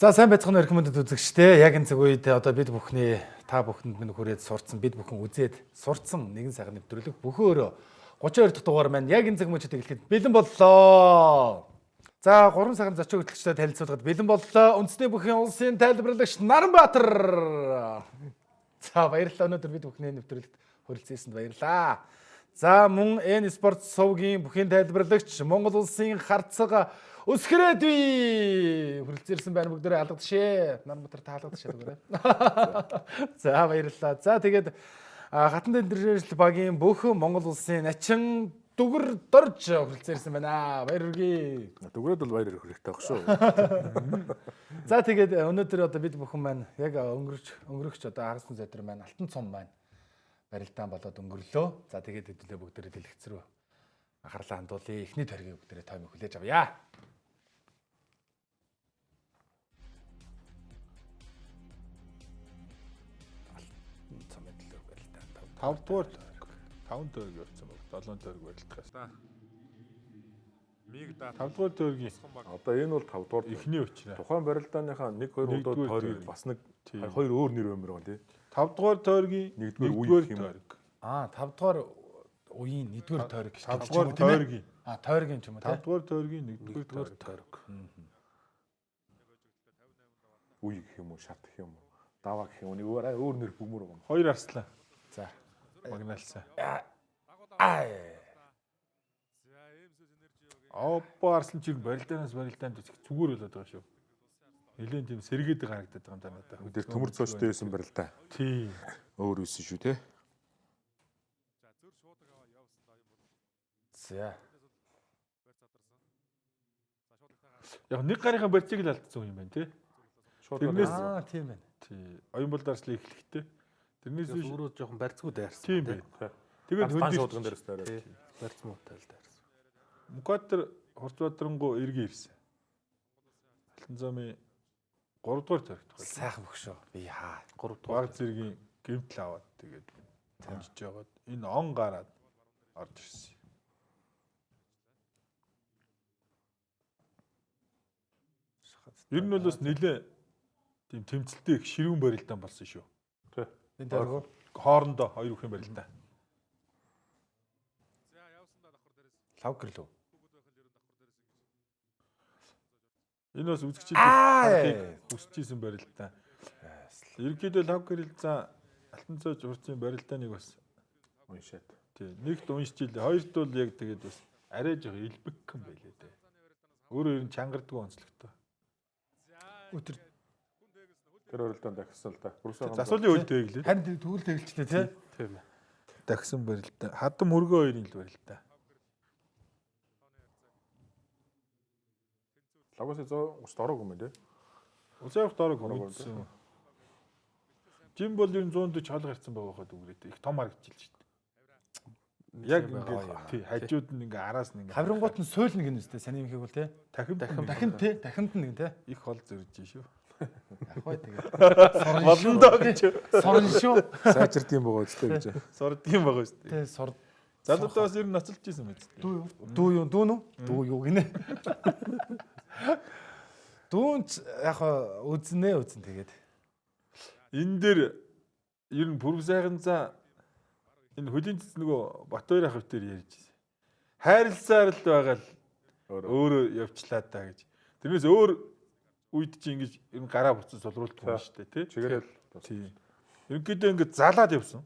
За сайн байцгаана рекомендэд үзэгчтэй. Яг энэ цаг үед одоо бид бүхний та бүхэнд минь хүрээд сурцсан, бид бүхэн үзээд сурцсан нэгэн сайхан нэвтрүүлэг бөхөө өөрөө 32 дахь дугаар маань яг энэ цаг мөчид эхлэхэд бэлэн боллоо. За 3 сарын зочин хөтлөгчтэй танилцуулахад бэлэн боллоо. Үндэсний бүхэн улсын тайлбарлагч Наранбаатар. За баярлалаа, өнөөдөр бид бүхний нэвтрүүлэгт хүрэлцээсэнд баярлалаа. За мөн энэ спорт сувгийн бүхэн тайлбарлагч Монгол улсын харцаг Өсгөрөөдүй хүрэлцээрсэн байна, бүгдээрээ алгадшээ. Наранбаатар таалгадшээ бүгдээ. За баярлалаа. За тэгээд хатан дээржил багийн бүх Монгол улсын начин дүгэр дорж хүрэлцээрсэн байна. Баяр хүргэе. Дүгрээд бол баяр хүрэх хэрэгтэй баг шүү. За тэгээд өнөөдөр одоо бид бүхэн маань яг өнгөрөгч одоо хагас зэтрэн маань алтан цом маань барилдаан болоод өнгөрлөө. За тэгээд хэдүүлээ бүгдээрээ дэлгэц рүү анхаарлаа хандуулъя. Эхний тойргийн бүгдээрээ тойм хүлээж авъя. Тав дугаар 5 тойрог явуулсан баг. 7 тойрог барилдахаас. Миг даа 5 дугаар тойргийн одоо энэ бол 5 дугаар эхний өчрөө. тухайн барилдааныхаа 1 2 удаа тойргийг бас нэг хоёр өөр нэр өмөр гоо тий. 5 дугаар тойргийн 1-р үе гэх юм. 5 дугаар үеийн 1-р тойрог гэж 5 дугаар тойргийн тойргийн ч юм уу 5 дугаар тойргийн 1-р тойрог. Үе гэх юм уу, шат гэх юм уу, даваа гэх юм уу, нэг өөр нэр бөмөр гоо. Хоёр арслаа. За Магналсан. Оппо арслан чиг барилдаанаас барилдаанд зүгээр болоод байгаа шүү. Нилээн тийм сэргээд харагдаад байгаа юм даа надад. Тэр төмөр цоочтой байсан барил та. Тий. Өөр үсэн шүү те. за Яг нэг гарынхаа барьцыг л алдсан юм байна тий. Тэрнээс тийм байна. тий. Оюун бол дарслыг эхлэхдээ тэрнээс биш өөрөө жоохон барьцгүй дайрсан. тийм бай. Тэгээд Дан шуудган дээрээс таараад. Барьц муутай л дайрсан. Мукатер Хурцбаатарнгуу эргээ ирсэн. Алтан замын 3 дугаар тойрогт байна. Сайхан бөхшөө. Би хаа. 3 дугаар. Баг зэргийн гэмтэл аваад тэгээд таньж жагаад энэ он гараад орж ирсэн. Ер нь бол бас нэлээ тийм тэмцэлтэй их ширүүн барилдаан болсон шүү. Энэ тойрог Хоорондоо хоёр бүхэн барилдаан. лав гэрлөө. Энэ бас үзэгчид харахыг хүсэж исэн барилдаан. Ерөнхийдөө лав гэрэлзээ алтан цоож урцын барилдааныг бас Уншаад. тий нэгт уншиж илээ. Хоёрт бол яг тэгээд бас арай жоо илбэгхэн байлээ дээ. Өөрөө ер нь чангардгүй онцлогтой. Өтөр Тэр барилдаанд дахисан л да. Засуулын үйл тэглээ. харин тэгвэл тэгэлчтэй тий. Тийм ээ. Дахсан барилдаан. Хадам хөргөө хоёрын л барилдаан. Лагоос 130 дорог юм байна те. Усаах дорог хөргөсөн. Жим бол ер нь 140 чол гарцсан байгаа хаад үгрээд их том харагдчихлээ шүү дээ. Яг ингээд тий хажууд нь ингээ араас нь ингээ Хаврингуут нь суйлна гэнэ үстэй саний юм хийх бол тий. дахин Дахинд нь тий. их хол зөрж шүү. Яг бай тэгээд. Болондоо гэж Сорн шүү. Сайжирд юм байгаа үстэй гэж. сурдгийн байгаа шүү дээ. Тий сор. Залуудаа бас ер нь ноцолж исэн мэт. Дүү юу гинэ. Дүүнч яг үзнэ тэгээд. Энэ дээр ер нь пүрв сайхан за энэ хөлийн цэц нөгөө Батбаяр ах өвтөр ярьж байсан. Хайрласаар л байгаа л өөрөө явчлаа даа гэж. Тэрнээс өөр үед чи ингэж ер нь гараа буцаж сулруулдаг юм шүү дээ тий. Чигээрэл. Тий. Ерөнхийдөө ингэ залаад явсан.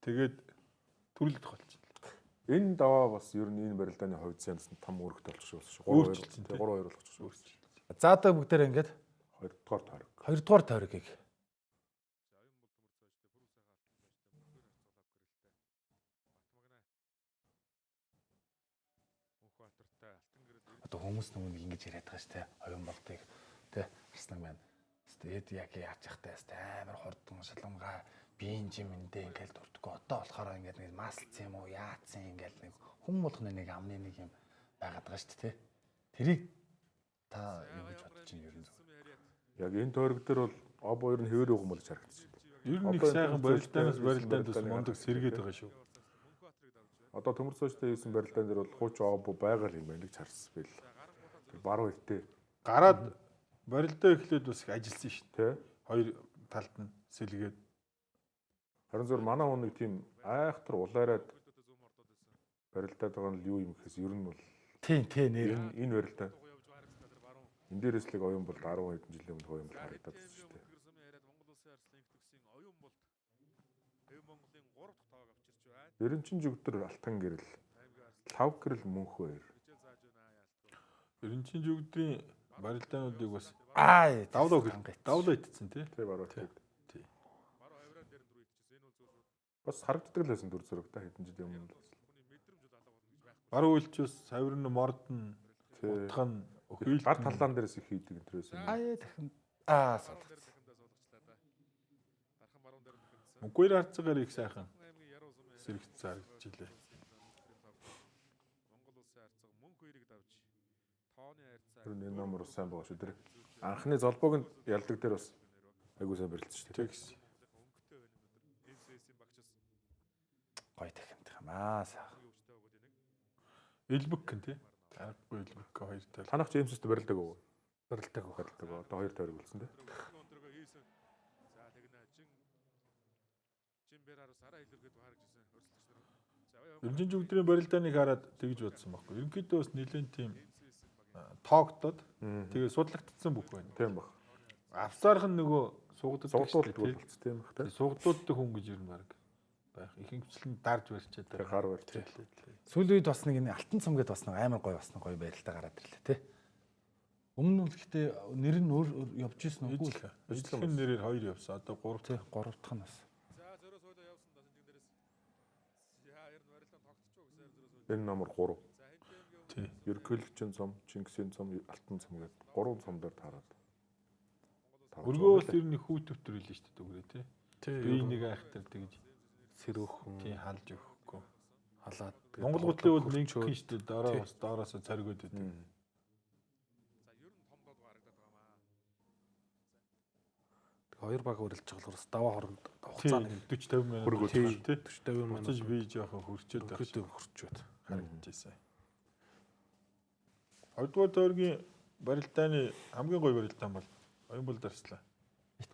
Тэгээд төрлөдөх болчихлоо. Энэ даваа бас ер нь энэ барилдааны хувьд зэнс том өргөт болчих шүү. 3-2 болгочих шүү. Заадаг бүгдээр ингээд 2 дугаар тойрог. 2 дугаар тойрогийг. Одоо хүмүүс нэг ингэж яриад байгаа шүү дээ. Оюун болтыг тий арснаг маань. Тэгээд яг яаж яхтай амар хурдан шалангаа биеийн жимэндээ ингээл дурдггүй. Одоо болохоор ингээд нэг маслцсан юм уу, яатсан ингээл нэг хүн болгоны нэг амны нэг юм байгаад байгаа шүү дээ. Тэрийг та юу гэж бодож чинь ер нь. Яг энэ тойрог дээр бол обо ер нь хэвээр өгөн болж харагдсан шүү. Ер нь их сайхан барилдаанаас бас мундаг сэргээд байгаа шүү. Одоо төмөр цоочтой хийсэн барилдаан дээр бол хууч обо байгаа юм байна гэж харсан бил. Баруун эртээ гараад барилдаа эхлээд бас их ажилласан шүү дээ. Тэ. Хоёр талд нь сэлгээд. Харин зөв манай хүн нэг тийм айхтар улаарад барилдаад байгаа нь юу юм гэхээс ер нь бол Тийм нэр. энэ барилдаа энэ дээрээс л оюун бол 10 хэдэн жилийн өмнө оюун бол харагдаад байна шүү дээ. Эренчин жүгдөр алтан гэрэл, лав гэрэл мөнх хоёр. Эренчин жүгдрийн барилдаануудыг бас давлаа итцэн тий. Тэ баруун тий. Тий. Бас харагддаг л байсан дүр зураг та хэдэн жилийн өмнө. Баруун үйлчээс савирны мордон утган өхөөл Гар талаан дээрээс их хийдэг энэ төрөөс. Дахин содгоц. Мөнгөөр харцгаар их сайхан сэрэгт зарж илээ. Тэр энэ номер сайн байгаа шүү дээ. Анхны золбоог нь ялдаг дээр бас айгуу сайн барилдсан шүү дээ. Тэгс. Гой дахин хамаа сайхан. Элбэг гэн тий. Аргагүй элбэг хоёр тал. Танах Джеймстэй барилдаг уу? Барилдаг. Одоо хоёр тойрог болсон дээ. Эренчин жүгдрийн барилдааныг хараад тэгж бодсон байхгүй. Ерөнхийдөө бас нэлээд тийм тоогдод тэгээ судлагдсан бүх байна. Тийм баг. Авсаарх нь нөгөө Сугдуулдаг болц тийм баг тий. Сугдуулдаг хүн гэж ер нь баг байх. Ихэнхчлэн дарж барьчаад Тэр гар барьж. Сүүлийн үед бас нэг энэ алтан цум гэдээ бас нэг амар гоё бас нэг гоё барилдаа гараад ирлээ тий. Өмнө нь гэхдээ нэр нь өөр явж исэн үгүй л. Ажлын нэрээр хоёр явсан. Одоо гурав Тий, 3 дахь нь бас. Энэ номер 3. тий. Еркөлөгчийн цом, Чингисийн цом, алтан цом гэдэг 3 цом дээр таарад. Өргөө бол ер нь хүү төвтөр хэлнэ шүү дээ дүгрээ тий. Тий. Би нэг айхтар тэгж Сэрүүхэн тий халж өгөхгүй. халаад. Монгол гутлын бол нэг шүү дээ. Доороос царгууд байдаг. Хоёр баг өрөлж байгаа бол бас даваа хоронд хугацаа нэг 40-50 минут Хөргөж тий. 40-50 минут Буцаж би жоохон хурцээд байх. хөдөө хурцууд. Харагдчихсан. Хоёрдугаар тойргийн барилдааны хамгийн гоё барилдаан бол Оюнбол дарслаа.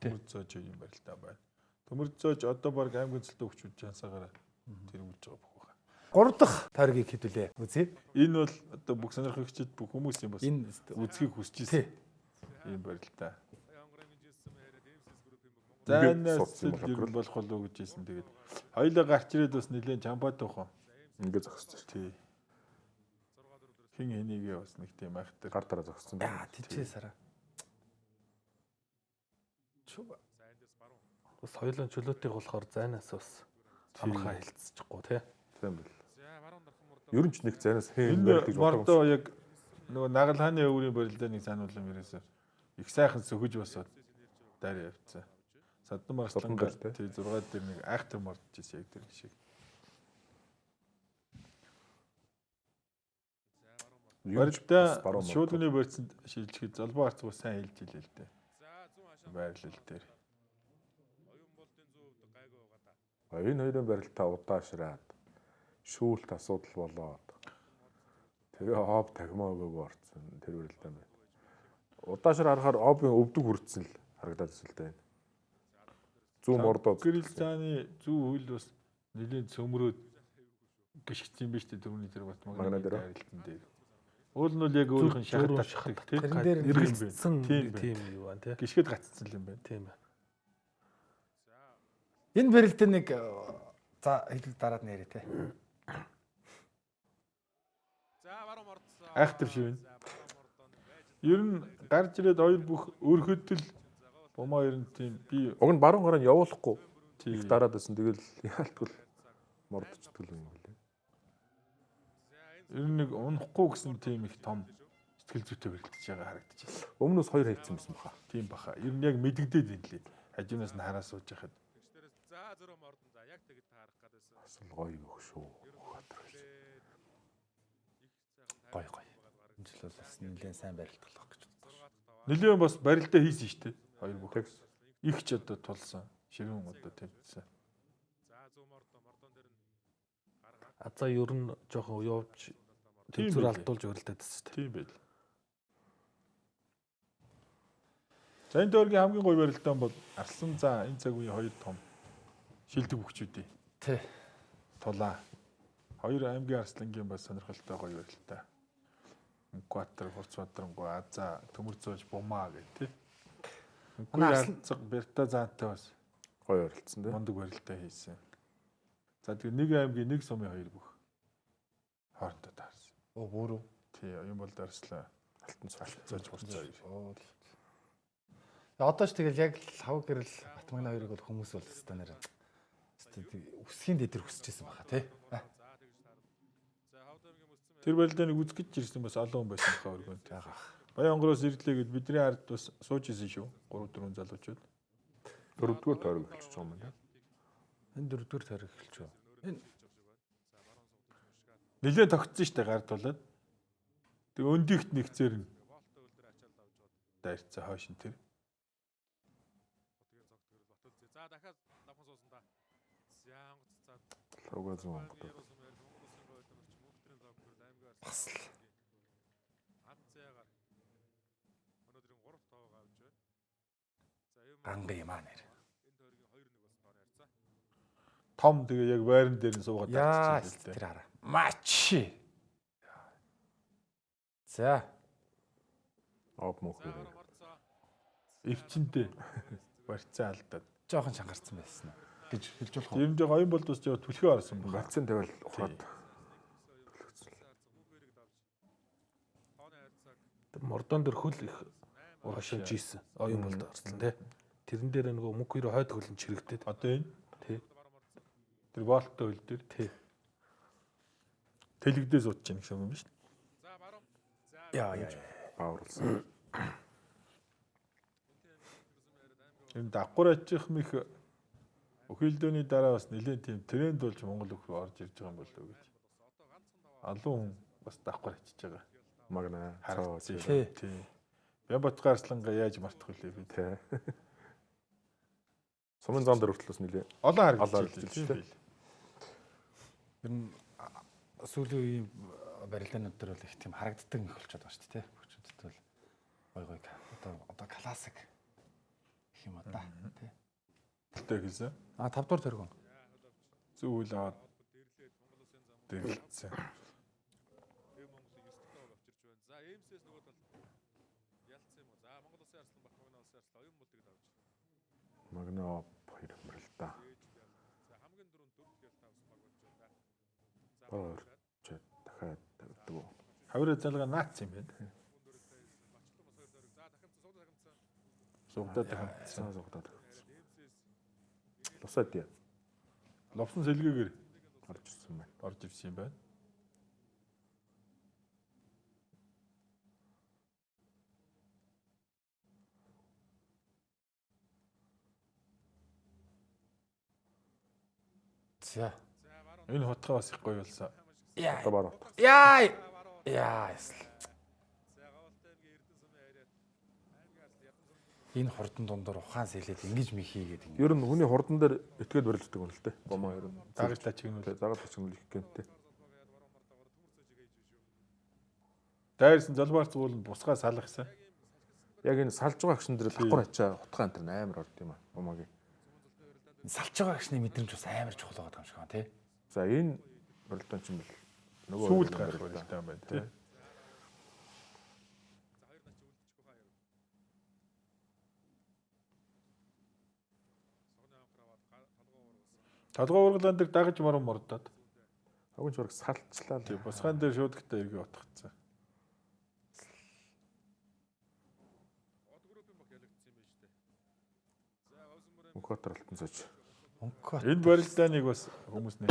Төмөр зоож юм барилдаан байна. Төмөр зоож одоо баг аймгийн цэлтэй хөвчүүд жансаагаараа тэргүүлж байгаа бүх байна. 3 дахь тойргийг хэдүүлээ. Үзье. Энэ бол одоо бүх сонирхогчид бүх хүмүүс юм бас Энэ үзхийг хүсэж тий. ирсэн юм барилдаан. Ингээд Зайнаас л ер нь болох болов гэж хэлсэн. Тэгээд хоёулаа гарч ирээд бас нэлээд чамбат туухан. Ингээд зогссон шүү. Тий. Хин хэнийгээ бас нэг тийм айхтар. Гар тараа зогссон. Тийчээ сараа. Бас хоёулаа чөлөөтэйг болохоор зайнаас бас амархаа хилцчихгүй тий. Тийм бил. Ер нь ч нэг зайнаас хэн Энэ барилдаж мордоо яг нөгөө нагалхааны өврийн барилдааныг сануулсан ерөөсөө их сайхан сөхөж босоод дайр явцсан. Саддан марстан тий 6 дээр нэг айхтар мордож ирсэн яг тэр шиг. Барилдаа шуудганы барьцанд шилжихэд золбоо харцгаа сайн хэлж илээ л дээ. Байрлал дээр. Энэ хоёрын барилтаа удаашраад шүүлт асуудал болоод тэгээ об тагмаагүй орцсон тэр барилдаан байна. Удаашраа харахаар обын өвдөг хүрдсэн л харагдаад байна л да энэ. Зүү мордоо Гэрэлцааны зүү хөл бас нэлээд сөмрөөд гიშгцсэн юм биш үү түрүүний тэр бат магнаа дээр. Уул нь бол яг өөрийнх нь шахаад шахдаг тийм. Тэрэн дээр эргэлцсэн тийм юу байна тий. Гიშгэд гацсан юм байна. Тийм байна. Энэ барилдаа нэг за хэдэл дараад нэрээ тий. Айхтар шивэн. Ер нь гарч ирээд хоёр бүх өрхөдөл бомоо ер нь тийм би уг нь баруун гараа нь явуулахгүй тийм их дараад байсан. Тэгэл яалтгүй мордчихдаг юм байна. ер нь нэг унахгүй гэсэн тийм их том сэтгэл зүйтэй барилдаж байгаа харагдчихсан. Өмнөөс хоёр хайцсан байсан баха. Тийм баха. Ер нь яг мэдэгдээд байна лээ. Хажуунаас нь хараа сууж яхад. Асал гоё өгөх шүү. Гой. Энэ жил бол бас нэлээд сайн барилдах гэж бодсон. Нэлээд бас барилдаа хийсэн шүү дээ. Хоёр бүх. Тэгс. Их ч одоо тулсан. Ширүүн одоо тавьчихсан. За ер нь жоохон явж Тийм төвчөр байлээ. алдуулж өрөлдөд байсан шүү дээ. Тийм байл. За энэ дөргийн хамгийн гоё барилдаан бол Арслан за энэ цаг үеийн хоёр том шилдэг бүхчүүдээ. Тий. Тулаа. Хоёр аймгийн Арслангийн бас сонирхолтой гоё барилдаа. Мөнхбаатар, Хурцбаатарнгуу, Азаа, Төмөрзөөж, Бумаа гэх тий. Мөнхбаатар Арцаг, Берта заантай бас Гоё оролцсон тий. мундаг барилдаа хийсэн. За тэгээ нэг аймгийн нэг сумын хоёр бүх хоорондоо таарсан. Оо бүрөө. Тий, юм бол дарслаа. Алтан цааш. Зож хурцаа. Оо. Одоо ч тэгэл яг л хав гэрэл Батмагна хоёрыг бол хүмүүс бол станаар үсгийн дээр хүсчихсэн баха тий. Тэр барилдааныг үзэх гэж ирсэн бас олон хүн байсан хаа өргөнд. Баян онгороос ирлээ гэд бидний ард бас сууж исэн шүү. 3-4 залуучууд. Дөрөвдүгээр тойрог эхэлж байгаа юм байна. Энэ дөрөвдүгээр тойрог эхэлж байна. Энэ Нилээн тогтсон штэ гард болоод. Тэг өндийгт нэгцээр нь дайрцаа хойш нь тэр. Луга зүүн. бас л ганга юм аа нэр. Том тэгээ яг байран дээр нь суугаад Яа тагчиж тэр хараа. Мачи. За. Об мөхөр. эвчэнтэй барьцаа алдаад. Жохон чангарсан байсан гэж хэлж болох уу? Ер нь жоо оюун болдос жоо түлхээ орсон байна. Бацсан тавил ухаад. Мордон дээр хөл их урагшааж ийсэн. Оюун болд орсон тий. Тэрэн дээр нөгөө мөнх хоёр хойд хөлн чирэгдээд. Одоо энэ Тий. тэр болттой хөл дээр Тий. тэлэгдээ сууж чинь гэсэн юм биш үү? Яа. Бааварлсан. Энэ дагвар ачих мэх өхөлдөөний дараа бас нэлээд тийм тренд болж Монгол өхөө орж ирж байгаа юм болов уу гэж. Алуу хүн бас дагвар ачиж байгаа. Магна. Харагдсан. Тий. Тий. Бямбат гарсланга яаж мартах вүлээ би. Тий. Сумын зам дээр хүртэл бас нилээ. Олон Олон харагдаж харагдаж байна. Ер нь сүүлийн үеийн барилдаанууд дээр бол их тийм харагддаг их болчиход байгаа шүү дээ. Бүгчүүдэд бол гой одоо классик гэх юм да тий. Тэ хэлсэн. 5 дугаар тойрог. Зүйл аваад дэглэсэн. Магна хоёр барил да. Баар ч дахиад тавьдаг уу. Хавраа залгаа наац юм байна. Сугдаад байгаа. Сайн сугдаад. Лусаад яа. Ловсон сэлгээгээр Орж ирсэн байна. орж ирсэн юм байна. За. Энэ хотгоо бас их гоё болсон. Яа. Одоо баар. Яа. Яа. Энэ хурдан дундор ухаан сэлээд ингэж ми хийгээд ингэ. Ер нь хүний хурдан дээр этгээд барилддаг юм л дээ. Бомоо ер нь. Дагаж та чигнүүл. Загаад чигнүүл их гэнтэй. Дайрсан залбаарц уул нь бусгаа салгасан. Яг энэ салж байгаа гүшин дээр давхар ачаа утгаа энэ төр амар орд юм аа. Бомоогийн. Салж байгаа гişний мэдрэмж бас амар чухал байгаа юм шиг байна тий. За энэ барилдаан чинь бол нөгөө Сүүлд гарах барилдаа юм байна тий. Талгай ургалаан дээр дагаж марам мордоод. Хогон чураг салцлаа. Тий, бусгаан дээр шууд гэтээ эргээ утгацсан. Мөнхбаатар алтан цож Мөнгө. Энэ барилдааныг бас хүмүүс нэг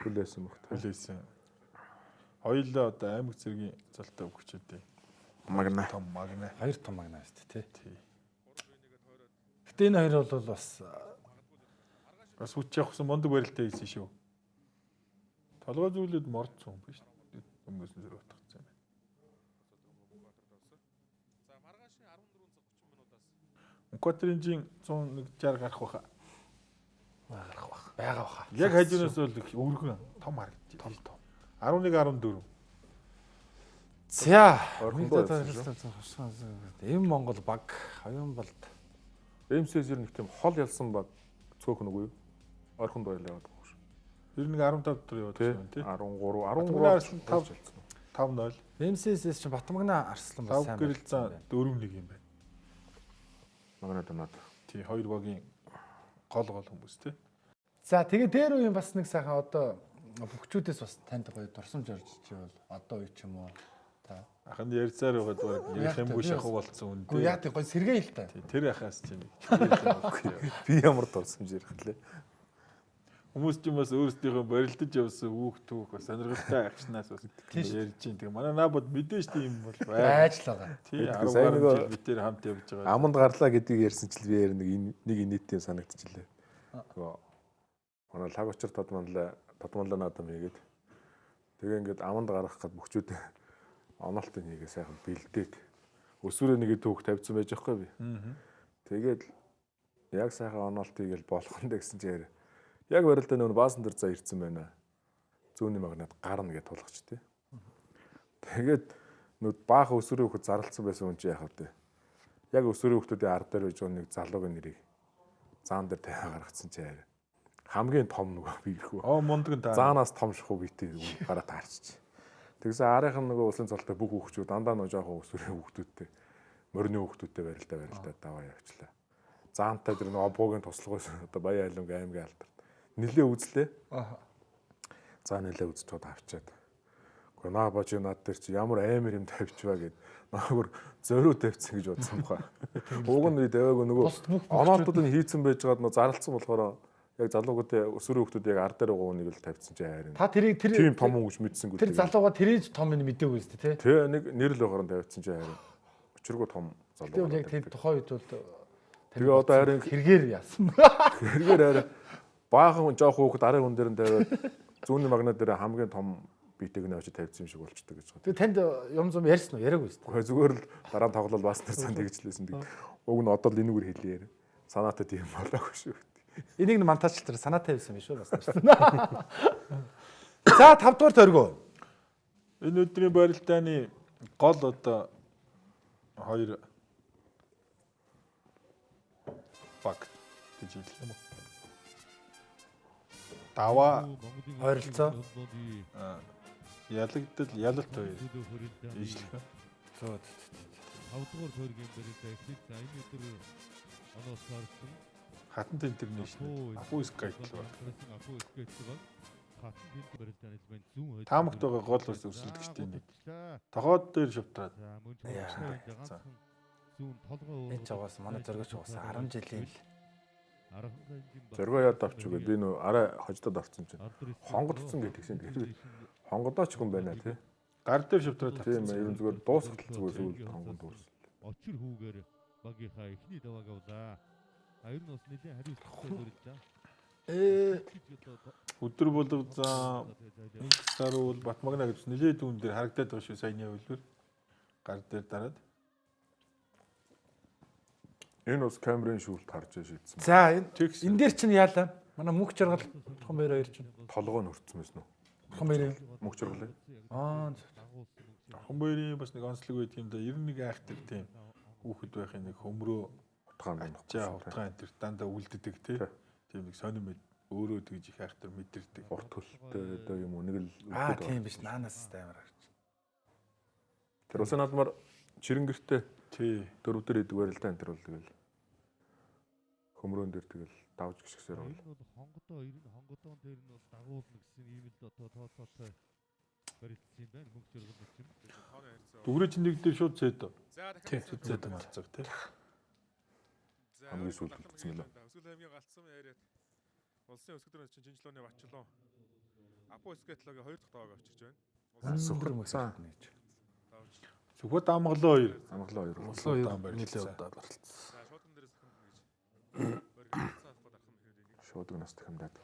хүлээсэн мөхт. хүлээсэн. Хоёулаа одоо аймаг зэргийн золтой өгчүүдээ. Магна. Том магна. Хоёр том магна шүү дээ тий. Тий. Гэтэ энэ хоёр бол бас хүч явахсан мондөг барилтаа хийсэн шүү. Толгой зүйлүүд мордсон юм биш. Өмнөөс нь зэрэг утгацсан юм байна. Мөнхбаатарын 160 гарах баха. байгаа баха. Яг хажуунаас бол их өргөн том харагдчих. Том. 11 14. За Орхиндоо явсан эм Монгол баг оюун болд. МСС ер нь нэг тийм хол ялсан баг цөөхөн үгүй юу? Орхинд баялаа яваад байгаа шүү. Ер нь 15 дотор яваад Тий. байна тий. 13 5-0. МСС чинь Батмагна Арслан бас 5 сайн гэрэл за 4-1 юм байна. Магнад унаад. Тий, хоёр багийн гол хүмүүс тий. За тэгээ дээр үеийн бас нэг сайхан одоо бүгчүүдээс бас танд гоё дурсамж орж ичвэл одоо үе ч юм уу та Ахын ярьцаар байгаад баг ярих юмгүй шахуу болцсон үндэ. гоо яа тий гоё сэргээ л та. Тий, тэр ахаас чинь. Би ямар дурсамж ярих лээ. Хүмүүс ч юм бас өөрсдийнхөө барилдаж явсан түүх бас сонирхолтой агчнаас бас ярьж чинь. Тэгээ манай наабод мэдээж тийм бол Байж л байгаа. Тий, Сайн 10 нөгөө жил битээр хамт явж байгаа. Аманд гарлаа гэдгийг ярьсан чил би нэг инээдийн санагдчихлээ. Нөгөө манай лаг очир тодмонлоо наадам хийгээд тэгээ ингээд аманд гаргах гээд бүгчүүд онолтын хийгээ сайхан бэлдээд өсвөрөө нэгэ түүх тавьсан байж байхгүй би. Тэгээд яг сайхан онолт хийгээл болох нь гэсэн чинь яг барилдаа нөгөө баасан дээр за ирсэн байна. Зүүнний магнад гарна гэж тулгач тий. Тэгээд нүд баах өсвөрийн хөхөд зарлцсан байсан хүн чи яах вэ? Яг өсвөрийн хөхтүүдийн ард дээр байж байгаа нэг залуугийн нэрийг заан дээр тавиа гаргацсан чи хамгийн том нөгөө би ирэх үү. Мундаг та. Заанаас том шахуу битээ гараа таарчих. Тэгсэн арийнх нь нөгөө усын цолтой бүх хөхчүүд дандаа нөгөө жоохон өсвөрийн хөхтүүдтэй морины хөхтүүдтэй барилдаа даваа явчлаа. Заантай тэр нөгөө обоогийн туслахгүйс одоо Баян айлангийн аймгийн алдарт нилээ үзлээ. За нилээ үзчиход авчаад. Гэхдээ наа бож наад дээр чи ямар амар юм тавьчваа гэд наагур зориу тавьчихсан гэж бодсон баха. Уг нь даваагүй нөгөө оноотууд нь хийцэн байж байгаад нөгөө зарлцсан болохоор яг залуугуудын өсвөрийн хүмүүс яг ард дээр байгаа хүнийг л тавьчихсан чи хайр. Та тэрийг тийм том хүн гэж мэдсэнгүй. Тэр залууга тэрийг том нь мэдээгүй шүү дээ тий. Тэ нэг нэр л байгаар нь тавьчихсан чи хайр. Өчиргөө том залуу. Тэр яг тэр тухайн үед бол тэгээ одоо харин хэрэгээр яасан. Хэрэгээр харин баахан жоох хүүхэд арын хүн дээр нь тавиад зүүнний магнад дээр хамгийн том битэг нь очиж тавьчихсан юм шиг болчтой гэж байна. Тэгээ танд юм зам ярьсан уу? Яриаггүй шүү дээ. Зүгээр л дараа нь тоглол бас тэр цаанд тэгжлээсэн. Уг нь одоо л энэгээр хэлээ. Санаатай тийм болоогүй шүү. Энийг нь монтажлалтаар санаатай байсан юм шүү бас. За 5 дугаар тойргоо. Энэ өдрийн барилдааны гол одоо хоёр баг гэж хэлэх юм уу? Даваа Ойролцоо. ялалт хоёр. Ижлэх. Зөө. 5 дугаар тойргийн барилдаа эхлээд за энэ өдөр оноос харсан Хатант интернэшнл Апу Скайт л байна. Апу Скайт баг хатан тэнд барилдааны байн зүүн хойд Таамагт байгаа гол ус өсөлдөгчтэй нэг. Тохоод дээр шавтраад. За мөн ч ганцхан зүүн толгой Энэ ч угаас манай зөргөч угаас 10 жилийн л Зоргоо яд авч үгээд би нөө арай хождод орсон чинь хонгодсон гэдгийгсэн. Хонгодооч хүн байна тий. Гар дээр шавтраад Тийм ер нь зүгээр дуусгал зүгээр сүүл хонгод дууссан. очир хүүгээр багийнхаа эхний давааг авлаа. Хоёр нь бас нэлээд хариуцлагатай барилдаа. өдөр болго за сарвал Батмагна гэж нэлээд дүн дээр харагдаад байгаа шүү саяны үлбэр. Гар дээр дараад. Энэ бас камерын шүүлт харж шийдсэн. За энэ дээр чинь яалаа? Манай мөнх жаргал бурхан баяр хоёр чинь. Толгой нь хүрсэн байсан уу? Бурхан баяр. Мөнх жаргалыг. Хомбойрын бас нэг онцлог байдаг юм да. 91 айх тэр тийм хүүхэд байхын нэг хөмрөө Утгаан байна. за утгаан тэр дандаа үлддэг тийм нэг сонирм өөрөө тэгж их айх тэр мэдэрдэг. Урт хөлтэй одоо юм уу нэг л Тийм биш наанаас амар гарч. Тэр усын наадмаар чирэнгэртэй Тий. дөрөвдөр идэг барилдаа энэ төр бол тэгэл хөмрөөн дээр тэгэл давж гисгсээр бол. Энэ бол хонгодоон дээр нь бол дагуулна гэсэн ийм л одоо тооцоотой барилдсан юм байна. Мөнх жаргал чинь. Дүгрээ чинь нэг дээр шууд зэд. Тий. Зэд малцаг тий. Хамгийн сүүлд үлдсэн юм байна. Өсгөл аймгийн галцсан яриад улсын өсгөлтөөр чинь Чинжлооны Бачлон Апу Скайтлогийн 2 дахь давааг авчирч байна. Сүхэр мөсөн. Сүхбат амгалаа хоёр. Амглаа хоёр. Нилээ удаа За барилцсан. шуудан дээрээс захин гэж барилцсан авах дарах юм хэрэг. Шуудаг нас тахимдаад.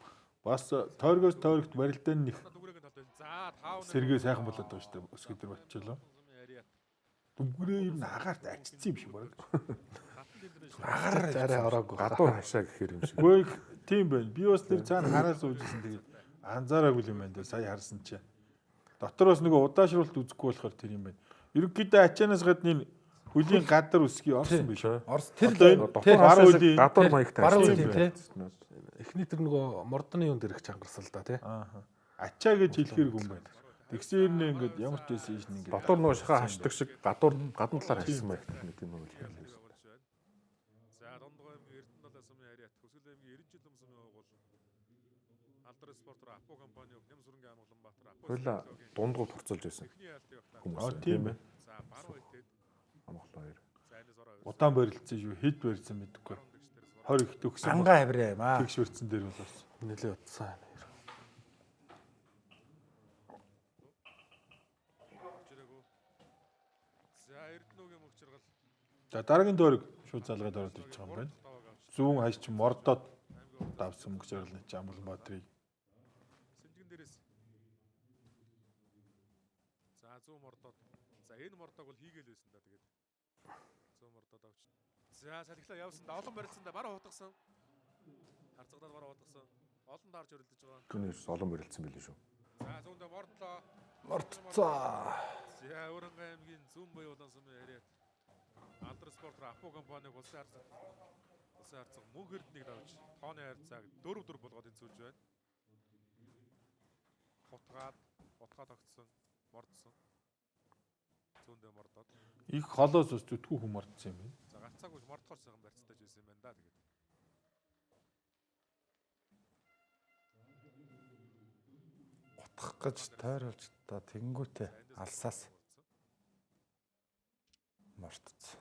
Бас тойргоос тойрогт барилдааны нэг Дүгрээгийн талд за 5 сэргээ сайхан болоод байгаа шүү дээ. Өсгөлтөр батчлаа. Дүгрээ ер нь агаарт ажицсан юм шиг байна. Агаар арай ороогүй. Гадуур хашаа гэхэр юм шиг. Гүй тийм байна. Би бас тэр цаана хараа суужсэн тэгээд анзаараагүй юм байна дээ. Сая харсан чи. Дотороос нөгөө удаашруулалт үзэхгүй болохоор тэр юм байна. Ерөнхийдөө ачаанаас гадна хөлийн гадар үсгий орсон биш үү? Орос тэр Дотор баруун хашаа үлийн- гадуур маягтай баруун ажиллаж үлийн, байна. Эхний тэр нөгөө мордны юунд ирэх чангарсал да тий. Аа. Ачаа гэж хэлэхэр хүн байна. Тэгсээр нэ ингээд ямар ч байсан юм ингээд Дотор нөгөө шахаа хашдаг шиг гадуур гадна талаар хэлсэн маягтай нэг юм уу. За Дондгой аймгийн Эрдэнэт сумын хариат Хөсгөл аймгийн 90 жил сумын байгуул Алдар спортоор Апо компани Нэм сүрэнгийн аймаг Улаанбаатар Апо Хойлоо дундгууд хурцуулж байсан эхний яалтыг багтаа. хүмүүс тийм ээ. За баруун хэлээд Амгалан хоёр. за энэс ороо удаан барилцсан шүү. Хэд барьсан мэдэхгүй. 20 их төгсөн. ганга хавраа юм аа. Тэгш барьсан дээр бол бас. Нэлээ утсан. чирээгүй. За Эрдэнэгийн мөг чиргал За дараагийн дөрөг шууд залгаад ороод ирж байгаа юм байна. Зүүн хаяж ч мордоод давсан мөнгө зэрэглэн чи Амгаланбаатрыг. Сэнжигэн дээрээс. За зүүн мордоод. За энэ мордог бол хийгээл байсан да тэгээд. Зүүн мордоод авч. За салхилаа явсан да олон барилсан да бараа хутгасан. Харцагдаад бараа хутгасан. Олон даарж өрөлдөж байгаа. Түүнээс олон барилцсан байл шүү. За зүүндээ мордлоо. Мортцоо. За Өрөнгө аймгийн зүүн буй улаан сумын хариат. Алдар спортоор Апо компаниг улсын харцаг мөнгө эрднийг давж тооны харьцааг 4-4 болгоод энцүүлж байна. Хутгаад тогтсон, мордсон. Зүүндээ мордоод. Их холоос ус зүтгүү хүм мордсон юм байна. За гарцаагүй мордохоор сайхан барьцтай байсан юм байна да тэгээд. Утгах гэж тойруулж та тэнгүүтээ алсаас мортцоо.